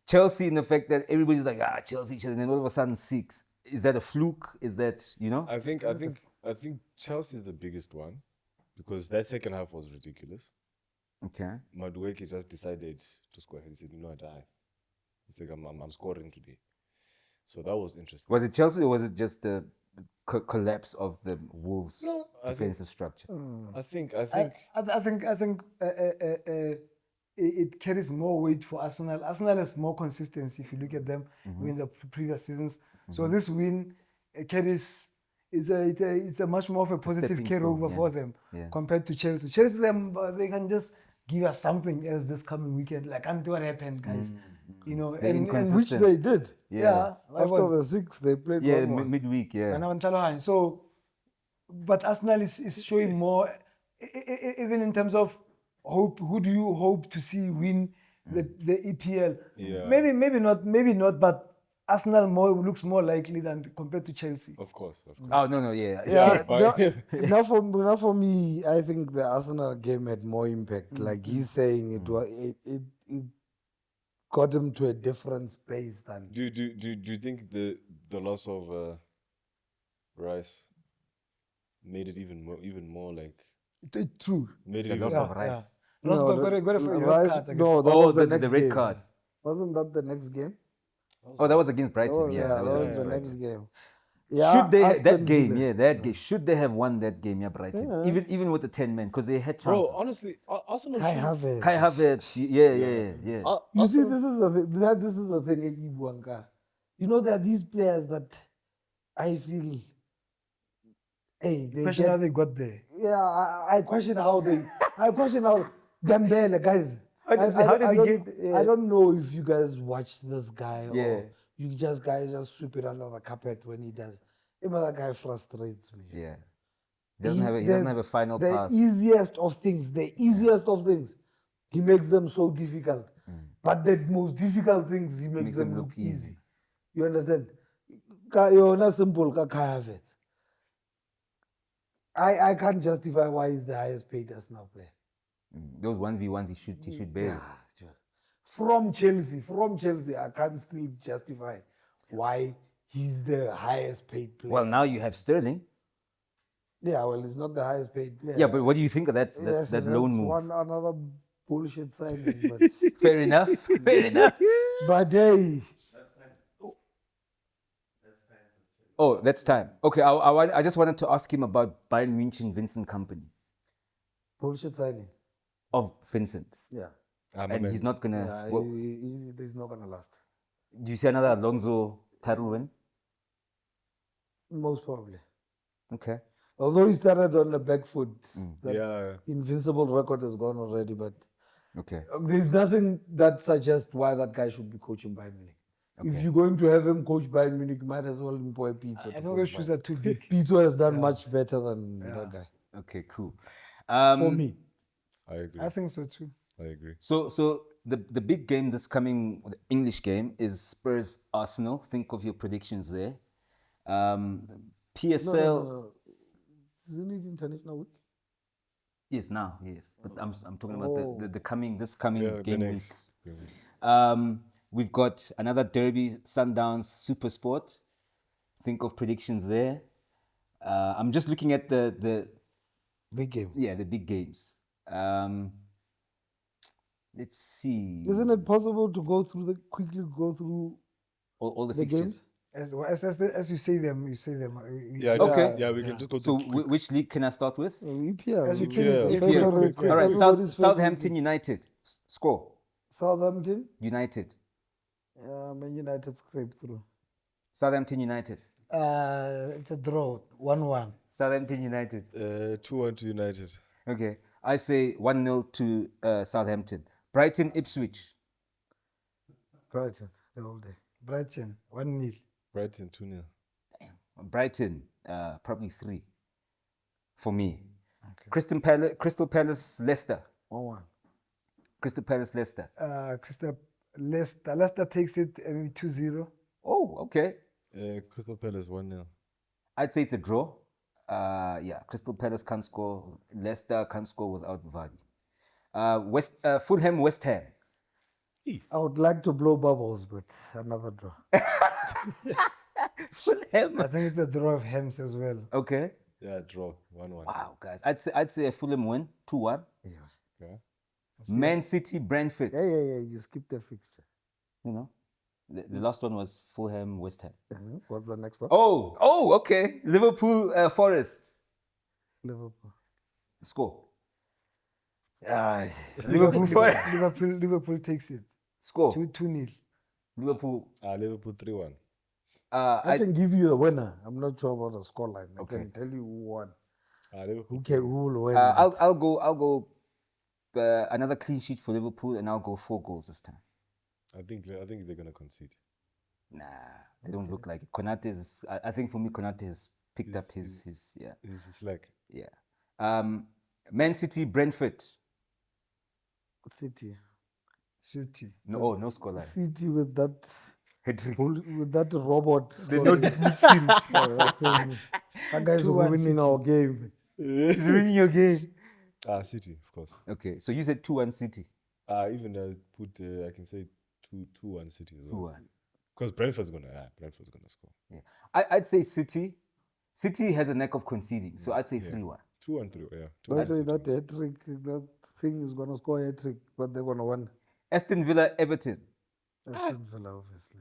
Chelsea in the fact that everybody's like, Chelsea, and then all of a sudden 6. Is that a fluke? Is that, I think Chelsea is the biggest one because that second half was ridiculous. Okay. Madueke just decided to score. He said, "You know what, it's like I'm scoring today." So that was interesting. Was it Chelsea or was it just the collapse of the Wolves' defensive structure? I think it carries more weight for Arsenal. Arsenal has more consistency if you look at them in the previous seasons. So this win carries it's a much more of a positive stepping carryover stone, for them compared to Chelsea. Chelsea, they can just give us something else this coming weekend. Like, what happened, guys? you know, They're and Which inconsistent. they did. yeah, After the 6, they played Yeah, 1-1. midweek, yeah. and now Ntlalohane. So, but Arsenal is showing more, even in terms of hope. Who do you hope to see win the EPL? Yeah. Maybe not, but Arsenal looks more likely than compared to Chelsea. Of course. Oh, no, yeah. Yeah, but- now for me, I think the Arsenal game had more impact. Like he's saying, it got him to a different space than. Do you think the loss of Rice made it even more like True. made it The even loss Yeah, of Rice. yeah. Ross got a red Rice- card again. No, that Oh, was the the next red game. card. Wasn't that the next game? Oh, that was against That Brighton. was, Yeah, that was that against was the Brighton. next game. Yeah, Should they Aston that game? Villa. Yeah, that game. Should they have won that game? Yeah, Brighton. Yeah. Even with the 10 men, because they had bro. chances. Honestly, Arsenal Kai should- Havertz. Kai Havertz. Yeah. You see, Arsenal- this is the thing. This is the thing, Ibuanka. You know, there are these players that I feel. Hey, they Question how get, they got there. yeah, I question how they. I question how Dembele, guys. How does he don't- get- yeah. I don't know if you guys watch this guy Yeah. or you guys just sweep it under the carpet when he does. Even that guy frustrates me. Yeah. He doesn't have a final the pass. easiest of things, he makes them so difficult. But the most difficult things, he makes them look easy. You understand? You're not simple, Kai Havertz. I can't justify why he's the highest paid Arsenal player. Those 1v1s he should bear. Yeah, sure. From Chelsea, I can't still justify why he's the highest paid player. Well, now you have Sterling. Yeah, well, he's not the highest paid player. Yeah, but what do you think of that Yes, that that's loan move? another bullshit signing. But, Fair enough. Fair enough. but hey, Oh, that's time. Okay, I just wanted to ask him about Bayern München Vincent Company bullshit signing. of Vincent, Yeah. and he's not gonna. Yeah, well, he's not gonna last. do you see another Alonso title win? Most probably. Okay. Although he started on the back foot, that Yeah. invincible record is gone already. But Okay. there's nothing that suggests why that guy should be coaching Bayern Munich. If you're going to have him coach Bayern Munich, you might as well employ Pito. I think those shoes are too big. Pito has done much better than that guy. Okay. Cool. For me. I agree. I think so too. I agree. So the big game this coming the English game is Spurs Arsenal. Think of your predictions there. PSL. No. Isn't it International Week? Yes, now yes, but I'm talking about the coming this coming Yeah, the game week. next game week. We've got another derby, Sundowns, Super Sport. Think of predictions there. I'm just looking at the Big game. the big games. Let's see. Isn't it possible to quickly go through all the the fixtures? games? As you say them, Yeah. Okay. Yeah, we can just go So to which league can I start with? EPL. As you can, Yeah. if Yeah. you- All right, Everybody's Southampton United. Score. Southampton. United. Man United scraped through. Southampton United. it's a draw, 1-1. Southampton United. 2-1 to United. Okay. I say 1-0 to Southampton. Brighton Ipswich. Brighton, the whole day. Brighton, 1-0. Brighton 2-0. Brighton, probably 3 for me. Okay. Crystal Palace Leicester. 1-1. Crystal Palace Leicester. Leicester takes it 2-0. Oh, okay. Crystal Palace 1-0. I'd say it's a draw. Crystal Palace can't score. Leicester can't score without Vardy. Fulham West Ham. I would like to blow bubbles, but another draw. Fulham. I think it's a draw of Hems as well. Okay. Yeah, draw 1-1. Wow, guys. I'd say a Fulham win 2-1. Okay. Man City Brentford. Yeah. You skipped the fixture. You know, the last one was Fulham West Ham. What's the next one? Oh, okay. Liverpool Forest. Liverpool. Score. Aye. Liverpool Forest. Liverpool takes it. Score. 2-0. Liverpool. Liverpool 3-1. I can give you the winner. I'm not sure about the scoreline. I Okay. can tell you who won. Liverpool. Who will win? I'll go another clean sheet for Liverpool, and I'll go 4 goals this time. I think they're gonna concede. Nah, they don't look like it. Konate is. I think for me, Konate has picked up his yeah. It's like Yeah. Man City, Brentford. City. No scoreline. City with that Hat-trick. with that robot. The Nordic midfield. That guy's 2-1 winning our game. He's winning your game. City, of course. Okay, so you said 2-1 City. Even I put I can say 2-1 City as well. 2-1. Because Brentford's gonna score. Yeah. I'd say City. City has a knack of conceding, so I'd say 3-1. 2-3, yeah. I say that hat-trick, that thing is going to score a hat-trick, but they're going to win. Aston Villa, Everton. Aston Villa, obviously.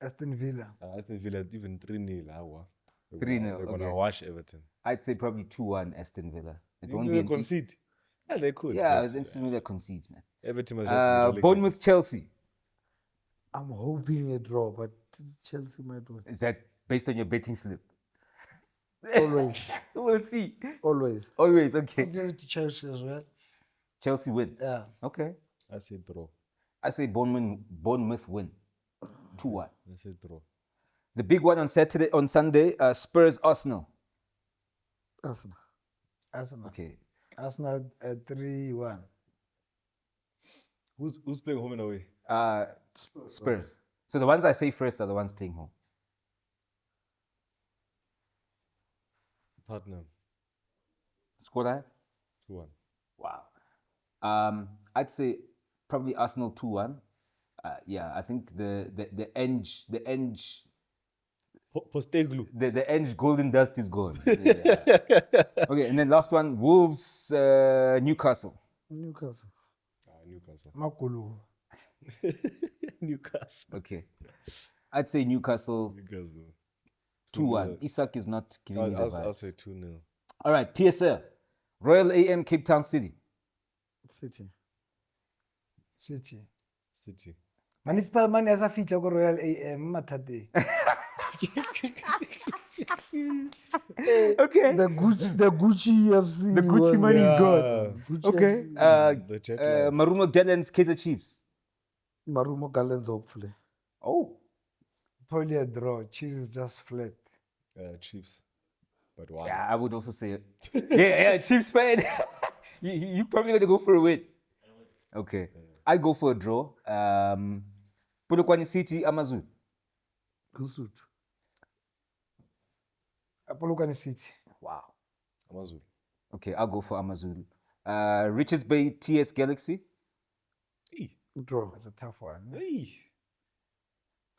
Aston Villa. Aston Villa even 3-0. 3-0, They're gonna okay. wash Everton. I'd say probably 2-1 Aston Villa. It You won't think be they'll concede. Yeah, they could. Yeah, but, Aston Villa concedes, man. Everton was just relegated. Bournemouth, Chelsea. I'm hoping a draw, but Chelsea might win. Is that based on your betting slip? Always. We'll see. Always. Always, okay. I'll give it to Chelsea as well. Chelsea win. Yeah. Okay. I say draw. I say Bournemouth win. 2-1. I say draw. The big one on Sunday, Spurs, Arsenal. Arsenal. Okay. Arsenal 3-1. Who's playing home and away? Spurs. So the ones I say first are the ones playing home. Tottenham. Scoreline? 2-1. Wow. I'd say probably Arsenal 2-1. Yeah, I think the Eng Posteglu. the Eng golden dust is gone. Yeah. Okay, and then last one, Wolves, Newcastle. Newcastle. Newcastle. Makulu. Newcastle. Okay. I'd say Newcastle 2-1. Isak is not giving me the vibes. I'll say 2-0. All right, PSL. Royal AM, Cape Town City. City. City. Municipal money as a feature go Royal AM Matade. Okay. The Gucci FC. The Gucci money is gone. Gucci Okay. FC. The jet lag. Marumo Gallants, Kaizer Chiefs. Marumo Gallants, hopefully. Oh. Probably a draw. Chiefs is just flat. Chiefs. But why? Yeah, I would also say it. Yeah, Chiefs fan. you probably gonna go for a win. Okay. I go for a draw. Polokwane City, Amazulu. Kusut. Polokwane City. Wow. Amazulu. Okay, I'll go for Amazulu. Richards Bay, TS Galaxy. Draw. That's a tough one. Hey.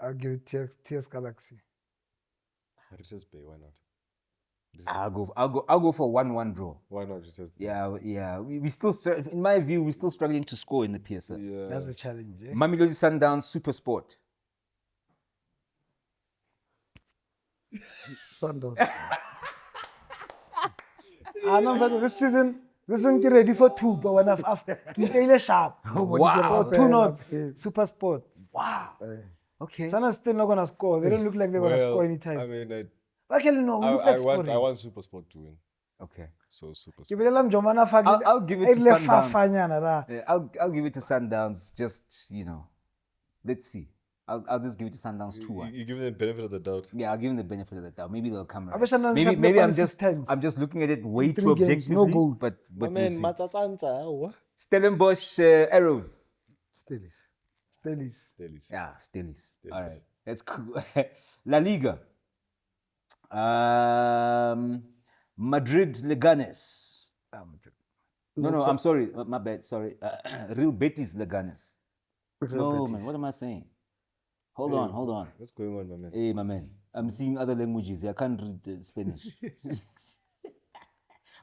I'll give it TS Galaxy. Richards Bay, why not? I'll go for 1-1 draw. Why not Richards Bay? Yeah. We still, in my view, we're still struggling to score in the PSL. Yeah. That's the challenge. Eh? Mamelodi Sundowns, Super Sport. Sundowns. No, but this season get ready for 2, but when I've sharp. Wow. For 2 knots. Super Sport. Wow. Okay. Sana's still not gonna score. They don't look like they're gonna score anytime. I mean, Actually, no, we look like scoring. I want Super Sport to win. Okay. So Super Ke Sport. bolela Mjomana I'll give it to Sundowns. fafanyana ra. Yeah, I'll give it to Sundowns. Just, let's see. I'll just give it to Sundowns 2-1. You give them the benefit of the doubt. Yeah, I'll give them the benefit of the doubt. Maybe they'll come I wish around. Sundowns Maybe had I'm six times. looking at it way In 3 too games, objectively. no goal. But we'll see. Matatanta. Stellenbosch, Arrows. Stelis. Stellies. Yeah, Stellies. Stellies. All right, that's cool. La Liga. Madrid, Leganes. No, I'm sorry. My bad. Sorry. Real Betis, Leganes. No, man. What am I saying? Hold on. What's going on, my man? Hey, my man. I'm seeing other languages. I can't read Spanish.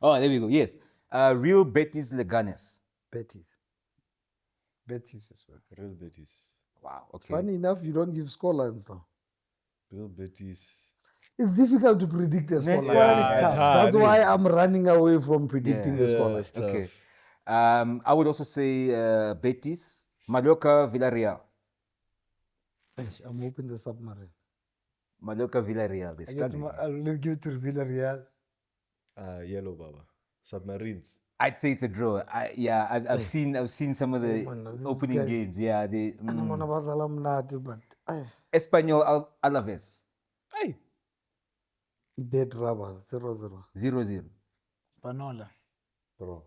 Oh, there we go. Yes. Real Betis, Leganes. Betis as well. Real Betis. Wow. Okay. Funny enough, you don't give scorelines now. Real Betis. It's difficult to predict a scoreline. Scoreline is tough. That's why I'm running away from predicting the Yeah, scoreline. it's tough. Okay. I would also say Betis, Mallorca, Villarreal. I'm hoping the submarine. Mallorca, Villarreal. They're struggling. I'll give it to Villarreal. Yellow Baba. Submarines. I'd say it's a draw. I've seen some of the man, these opening guys- games. Yeah, And I'm on about Salam but Espanyol Alaves Hey. dead rubbers 0-0. 0-0. Panola. Draw.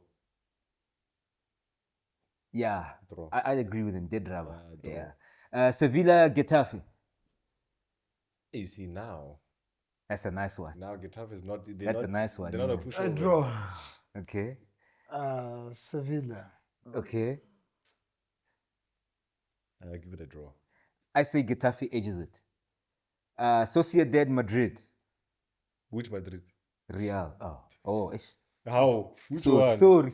Yeah, Draw. I agree with him. Dead rubber. draw. Yeah. Sevilla Getafe. You see now. That's a nice one. Now Getafe is not. That's a nice one. They're not a yeah. pushover. A draw. Okay. Sevilla. Okay. I give it a draw. I say Getafe edges it. Sociedad Madrid. Which Madrid? Real. Oh, ish. How? Which one? Sorry.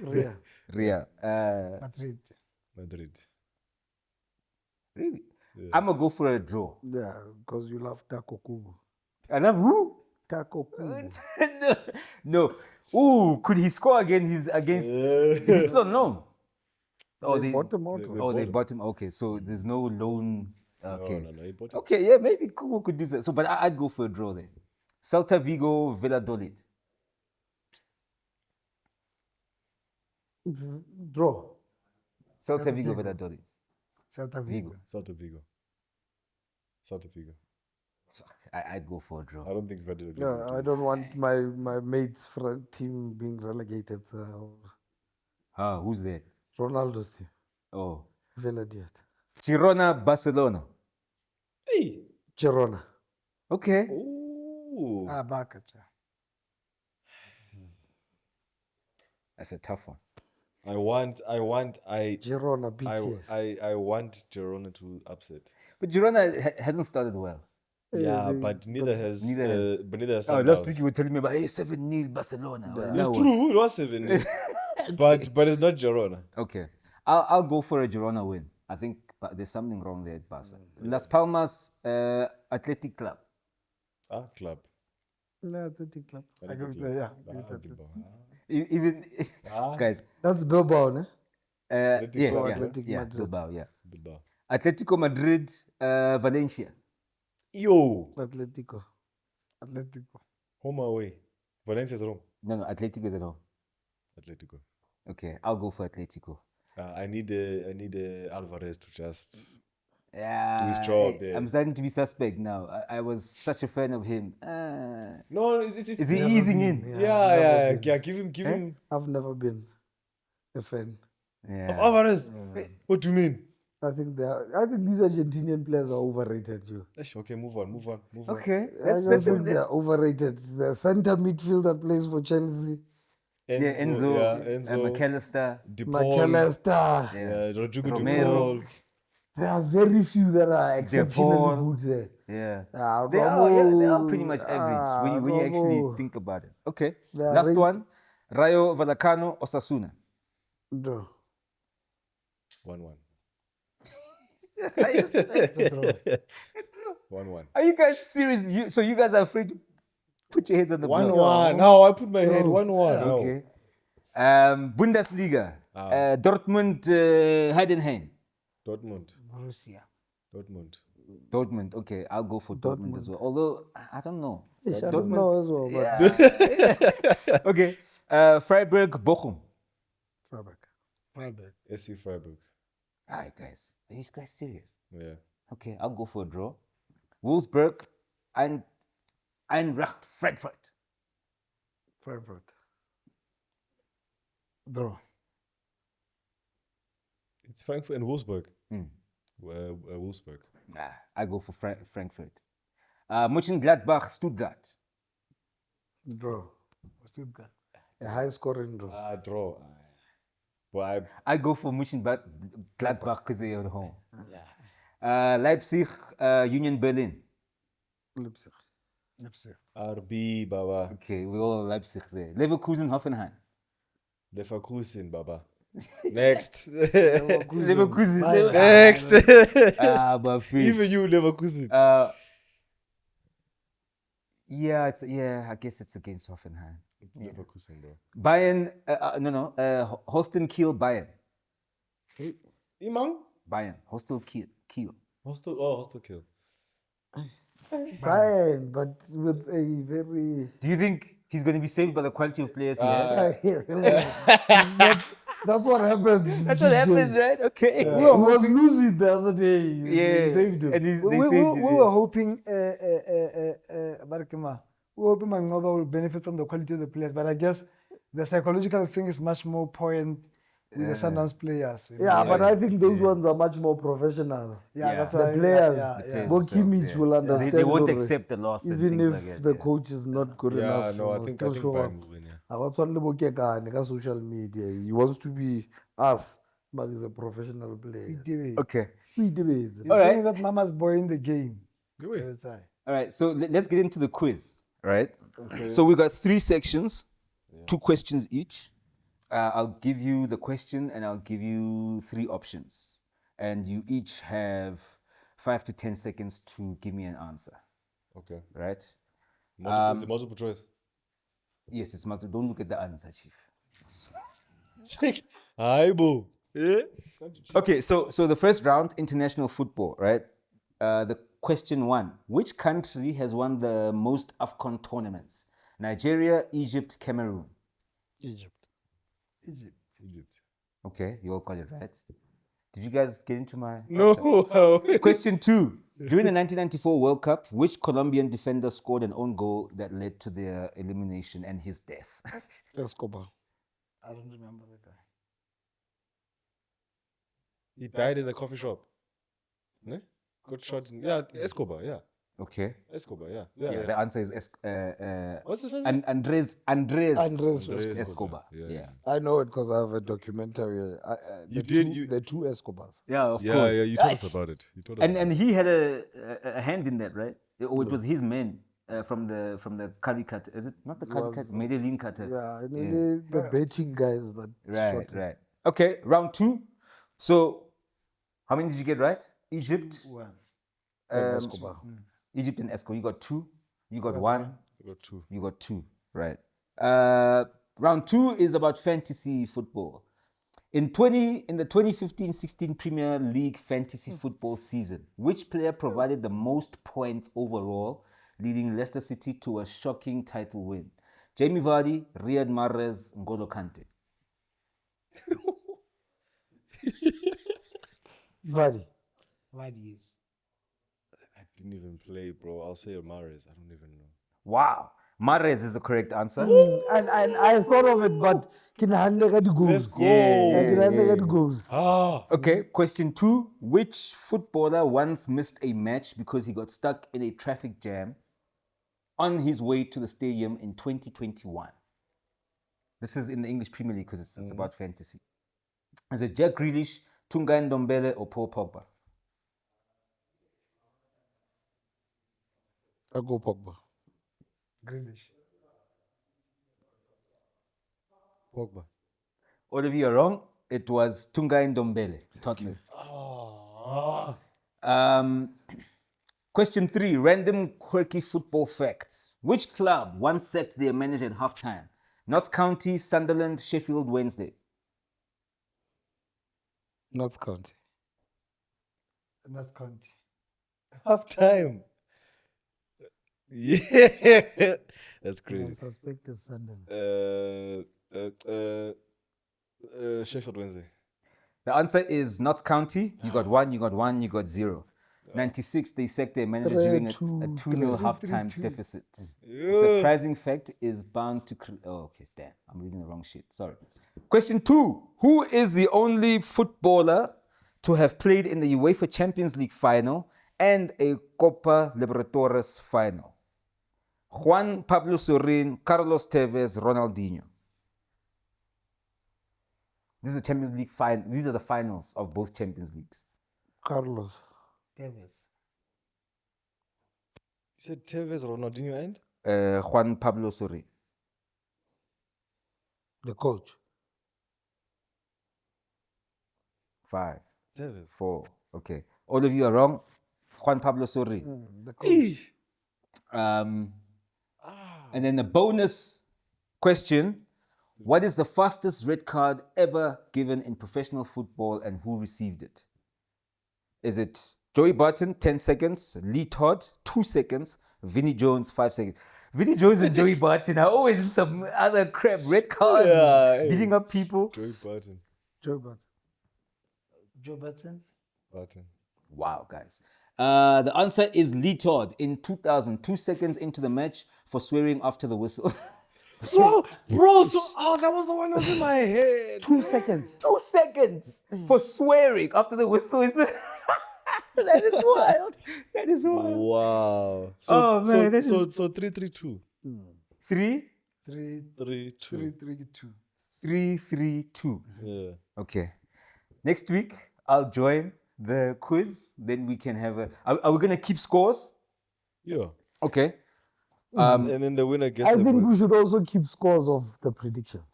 Real. Real. Madrid. Madrid. Really? Yeah. I'm gonna go for a draw. Yeah, because you love Taco Kubu. I love who? Taco Kubu. No. Ooh, could he score again? He's against. Is he still on loan? Oh, They bought him out. they bought him. Okay, so there's no loan. Okay. No, he bought it. Okay, yeah, maybe Kubo could do that. So, but I'd go for a draw there. Celta Vigo, Valladolid. Draw. Celta Vigo, Valladolid. Celta Vigo. Celta Vigo. Celta Vigo. I'd go for a draw. I don't think Valladolid will Yeah, do I it. don't want my mate's team being relegated. Who's there? Ronaldo's team. Oh, Valladolid. Girona, Barcelona. Hey. Girona. Okay. Ooh. Barca. That's a tough one. I want Girona, BTS. I want Girona to upset. But Girona hasn't started well. Yeah, but neither has Oh, Sundowns. last week you were telling me about 7-0 Barcelona. Well, It's that one. true, it was 7. But it's not Girona. Okay. I'll go for a Girona win. I think there's something wrong there at Barca. Las Palmas Athletic Club. Club. No, Athletic Club. I go with the, yeah. I go with Athletic. Even guys, That's Bilbao, no? Atletico Athletic Madrid. Bilbao, yeah. Bilbao. Atletico Madrid, Valencia. Yo. Atletico. Atletico. Home or away? Valencia's home. No, Atletico is at home. Atletico. Okay, I'll go for Atletico. I need Alvarez to just Yeah, do his job there. I'm starting to be suspect now. I was such a fan of him. No, it's Is he easing in? never been. yeah. Give him. I've never been a fan. Yeah. Alvarez. What do you mean? I think these Argentinian players are overrated. Okay, move on. Okay, I let's just think they're overrated. The center midfielder plays for Chelsea. Enzo, Enzo, McAllister. DePaul, McAllister. Yeah. Rodrigo Romero. DePaul. There are very few that are exceptionally Paul. good there. Yeah. They are pretty much average when you actually think about it. Okay. They are Last one. Rayo Vallecano, Osasuna. Draw. 1-1. 1-1. Are you guys serious? So you guys are afraid to put your heads on the block? 1-1. How I put my head 1-1. Okay. Bundesliga. Dortmund, Heidenheim. Dortmund. Borussia. Dortmund. Okay, I'll go for Dortmund as well. Although I don't know. I don't know as well, but Yeah. Okay. Freiburg, Bochum. Freiburg. SC Freiburg. All right, guys. Are you guys serious? Yeah. Okay, I'll go for a draw. Wolfsburg and Eintracht Frankfurt. Frankfurt. Draw. It's Frankfurt and Wolfsburg. Wolfsburg. I go for Frankfurt. Mönchengladbach, Stuttgart. Draw. Stuttgart. a high scoring draw. Draw. Well, I go for Mönchengladbach because they're at home. Leipzig, Union Berlin. Leipzig. RB, Baba. Okay, we're all Leipzig there. Leverkusen, Hoffenheim. Leverkusen, Baba. Next. Leverkusen. Next. But Even you, Leverkusen. I guess it's against Hoffenheim. Leverkusen, bro. Bayern, Holstein Kiel, Bayern. Imam? Bayern, Holstein Kiel. Hostel kill. Bayern, but with a very Do you think He's going to be saved by the quality of players he has. That's what happens. That's what happens, right? Okay. He was losing the other day. They saved him. And they We saved him. were hoping Barakima, we were hoping Mangoba will benefit from the quality of the players, but I guess the psychological thing is much more poignant with the Sundowns players. you know. Yeah, but I think those ones are much more professional. Yeah, that's The why. players, Yeah. Go Kimmich will understand. They won't already. accept the loss. and Even things if like that, the yeah. coach is not good Yeah, enough. no, I he think must still show up. Bayern will win, yeah. Akatswala le Bokekane ka social media. He wants to be us, but he's a professional player. Okay. We debate. All right. right. That mama's boy in the game. Do we? Every time. All right. So let's get into the quiz, right? Okay. So we got 3 sections, 2 questions each. I'll give you the question and I'll give you 3 options. And you each have 5 to 10 seconds to give me an answer, Okay. right? Is it multiple choice? Yes, it's multiple. Don't look at the answer, Chief. Hi, boo. Yeah. Okay, so the first round, international football, right? The question 1: which country has won the most AFCON tournaments? Nigeria, Egypt, Cameroon. Egypt. Egypt. Okay, you all got it right. Did you guys get into my? No. Question 2: during the 1994 World Cup, which Colombian defender scored an own goal that led to their elimination and his death? Escobar. I don't remember the guy. He died in a coffee shop. Ne? Got shot. Yeah, Escobar. Yeah. Okay. Escobar. Yeah. Yeah, the answer is What's his first name? Andres Andres Escobar. Yeah. Yeah. I know it because I have a documentary. You did, The 2 Escobars. Yeah, of Yeah, course. yeah. You told us about it. You told us. And he had a hand in that, right? Or it was his men from the Kali Cutter. Is it not the Kali Cutter? Medellin Cutter. Yeah, and the betting guys that Right, shot him. right. Okay, round 2. So, how many did you get right? Egypt, One. And Escobar. Egypt and Esco. You got 2. You got 1. I got 2. You got 2. Right. Round 2 is about fantasy football. In the 2015-16 Premier League fantasy football season, which player provided the most points overall, leading Leicester City to a shocking title win? Jamie Vardy, Riyad Mahrez, N'Golo Kante. Vardy. What is? I didn't even play, bro. I'll say Mahrez. I don't even know. Wow. Mahrez is the correct answer. And I thought of it, but can I get the goals? Let's go. I didn't get the goals. Ah. Okay, question 2. Which footballer once missed a match because he got stuck in a traffic jam on his way to the stadium in 2021? This is in the English Premier League because it's about fantasy. Is it Jack Grealish, Tunga Ndombele, or Paul Pogba? I go Pogba. Grealish. Pogba. All of you are wrong. It was Tunga Ndombele, Tottenham. Question 3, random quirky football facts. Which club once sacked their manager at halftime? Notts County, Sunderland, Sheffield Wednesday. Notts County. Notts County. Half time. Yeah. That's I crazy. suspected Sunderland. Sheffield Wednesday. The answer is Notts County. You got 1, you got 1, you got 0. 96, they sacked their manager during a 2-0 halftime deficit. The surprising fact is bound to... okay, damn. I'm reading the wrong shit. Sorry. Question 2. Who is the only footballer to have played in the UEFA Champions League final and a Copa Libertadores final? Juan Pablo Sorin, Carlos Tevez, Ronaldinho. This is a Champions League final. These are the finals of both Champions Leagues. Carlos. Tevez. You said Tevez, Ronaldinho, and? Juan Pablo Sorin. The coach. 5, Tevez. 4. Okay. All of you are wrong. Juan Pablo Sorin. The coach. And then the bonus question. What is the fastest red card ever given in professional football and who received it? Is it Joey Barton, 10 seconds, Lee Todd, 2 seconds, Vinnie Jones, 5 seconds? Vinnie Jones and Joey Barton are always in some other crap, red cards, Yeah, hey. beating up people. Joey Barton. Joe Button. Barton. Wow, guys. The answer is Leetard in 2000, 2 seconds into the match for swearing after the whistle. So, bro, that was the one that was in my head. 2 seconds. 2 seconds for swearing after the whistle is. That is wild. That is wild. Wow. Oh, man, that So 3-3-2. 3, 3-2. 3-3-2. 3-3-2. Yeah. Okay. Next week, I'll join the quiz. Then we can have a. Are we going to keep scores? Yeah. Okay. And then the winner gets I a think vote we should also keep scores of the predictions.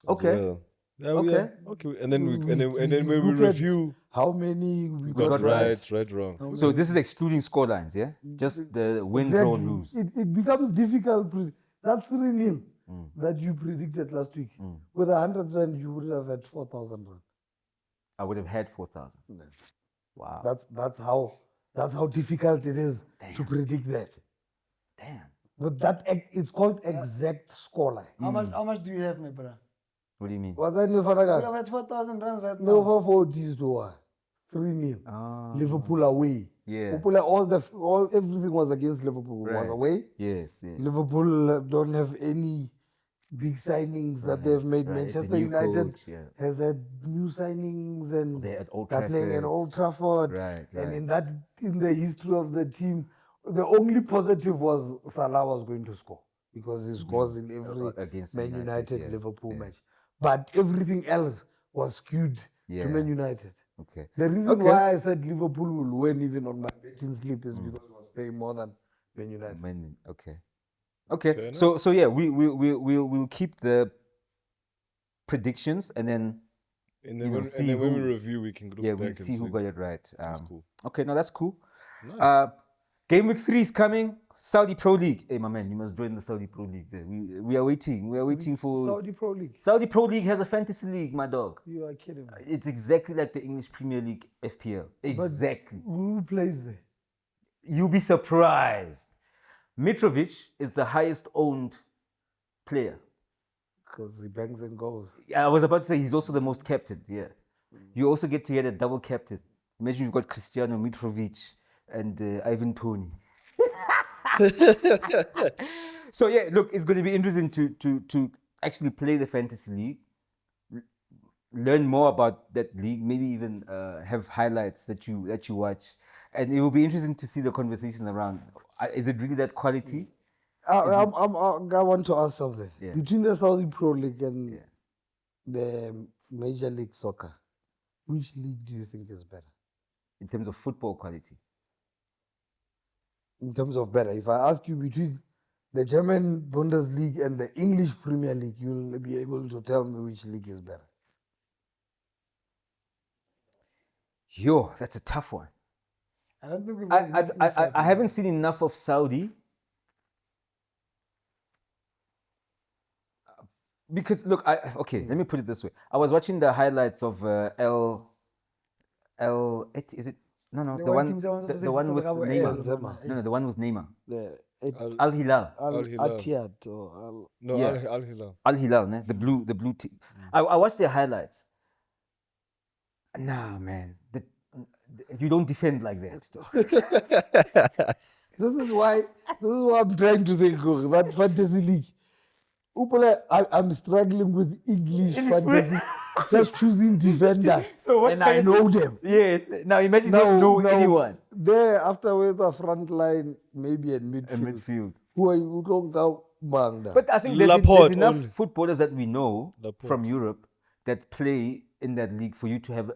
as Okay. well. Yeah, Okay. Okay. And then when we look at review, how many we got got right, wrong. So this is excluding scorelines, yeah? Just the win, draw, Exactly. lose. It becomes difficult. That's 3-0 that you predicted last week. With 100 rand, you would have had 4,000 rand. I would have had 4,000. Wow. That's how difficult it is to predict that. Damn. But it's called exact scoreline. How much do you have, my brother? What do you mean? What's that? You have at 4,000 rands right now. Over 40s to 1. 3-0. Ah, Liverpool away. yeah. Everything was against Liverpool. It was Right. away. Yes, yes. Liverpool don't have any big signings that they've made. right. It's a Manchester new United coach, yeah. has had new signings and They're at Old they're playing at Trafford. Old Trafford. Right, And right. in the history of the team, the only positive was Salah was going to score because he scores in every Against Man United, United yeah, Liverpool yeah. match. But everything else was skewed Yeah. to Man United. Okay. The reason Okay. why I said Liverpool will win even on my betting slip is because it was paying more than Man United. Okay. Okay. Fair So yeah, we'll keep the predictions and then And You then, know, when, see and then when we who- review, we can look yeah, back we'll and see who got it right. That's cool. Okay, no, that's cool. Nice. Game week 3 is coming. Saudi Pro League. Hey, my man, you must join the Saudi Pro League. We are waiting. We are waiting for Saudi Pro League. Saudi Pro League has a fantasy league, my dog. You are kidding me. It's exactly like the English Premier League FPL. Exactly. Who plays there? You'll be surprised. Mitrovic is the highest owned player. Because he bangs and goes. I was about to say he's also the most captain. Yeah. You also get to get a double captain. Imagine you've got Cristiano Mitrovic and Ivan Toney. So yeah, look, it's going to be interesting to actually play the fantasy league, learn more about that league, maybe even have highlights that you watch, and it will be interesting to see the conversation around. Is it really that quality? I want to ask something. Yeah. Between the Saudi Pro League and the Major League Soccer, which league do you think is better? In terms of football quality? In terms of better, if I ask you between the German Bundesliga and the English Premier League, you'll be able to tell me which league is better. Yo, that's a tough one. I don't think we've got enough insight I on haven't seen enough of Saudi. Because look, let me put it this way. I was watching the highlights of is it no The the one one teams that want us to the one with talk about Neymar. Benzema. No, the one with Neymar. The Al Hilal. Al Hilal. Atiyad or No, Yeah. Al Hilal. Al Hilal, ne? the blue team. I watched their highlights. Nah, man, you don't defend like that. This is why I'm trying to think of that fantasy league. Upala, I'm struggling with English fantasy, just choosing defenders, So what and I kind know them. Yes. Now imagine you don't know anyone There, afterwards, a front line, maybe in midfield. in midfield. Who are you talking about? Bangda. But I think there's Laporte enough only. footballers that we know Laporte. from Europe that play in that league for you to have,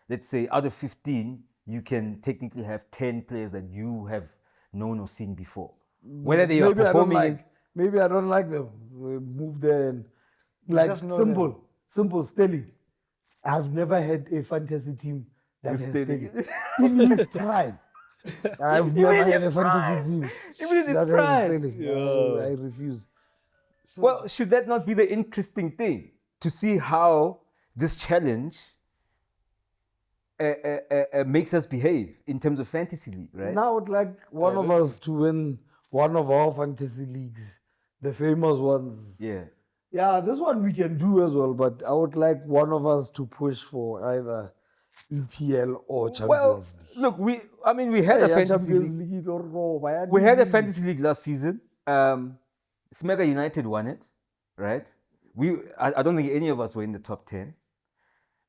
let's say, out of 15, you can technically have 10 players that you have known or seen before. Whether they are performing. Maybe I don't like them. We move there and like just know simple Sterling. I've never had a fantasy team that has Sterling. Sterling in his prime. I've never had a fantasy team Even in his that has prime. Sterling. I refuse. Well, should that not be the interesting thing? To see how this challenge makes us behave in terms of fantasy league, right? Now I would like one of us to win one of our fantasy leagues, the famous ones. Yeah. Yeah, this one we can do as well, but I would like one of us to push for either EPL or Well, Champions League. look, we had Hey, a yeah, fantasy Champions league. League or no, but We had a fantasy league last season. Smega United won it, right? I don't think any of us were in the top 10.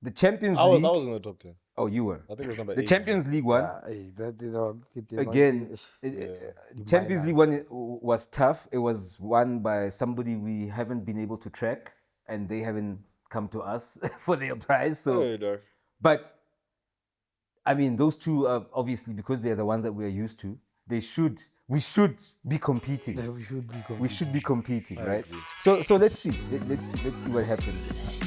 The Champions I League. was in the top 10. Oh, you were. I think it was number The 8. Champions League one. Yeah, hey, that you know, Again, Champions minus. League one was tough. It was won by somebody we haven't been able to track, and they haven't come to us for their prize. So, Hey, there. but I mean, those two are obviously, because they're the ones that we're used to. We should be competing. Yeah, we should be competing. We should be competing, right? agree. So let's see. Let's see what happens.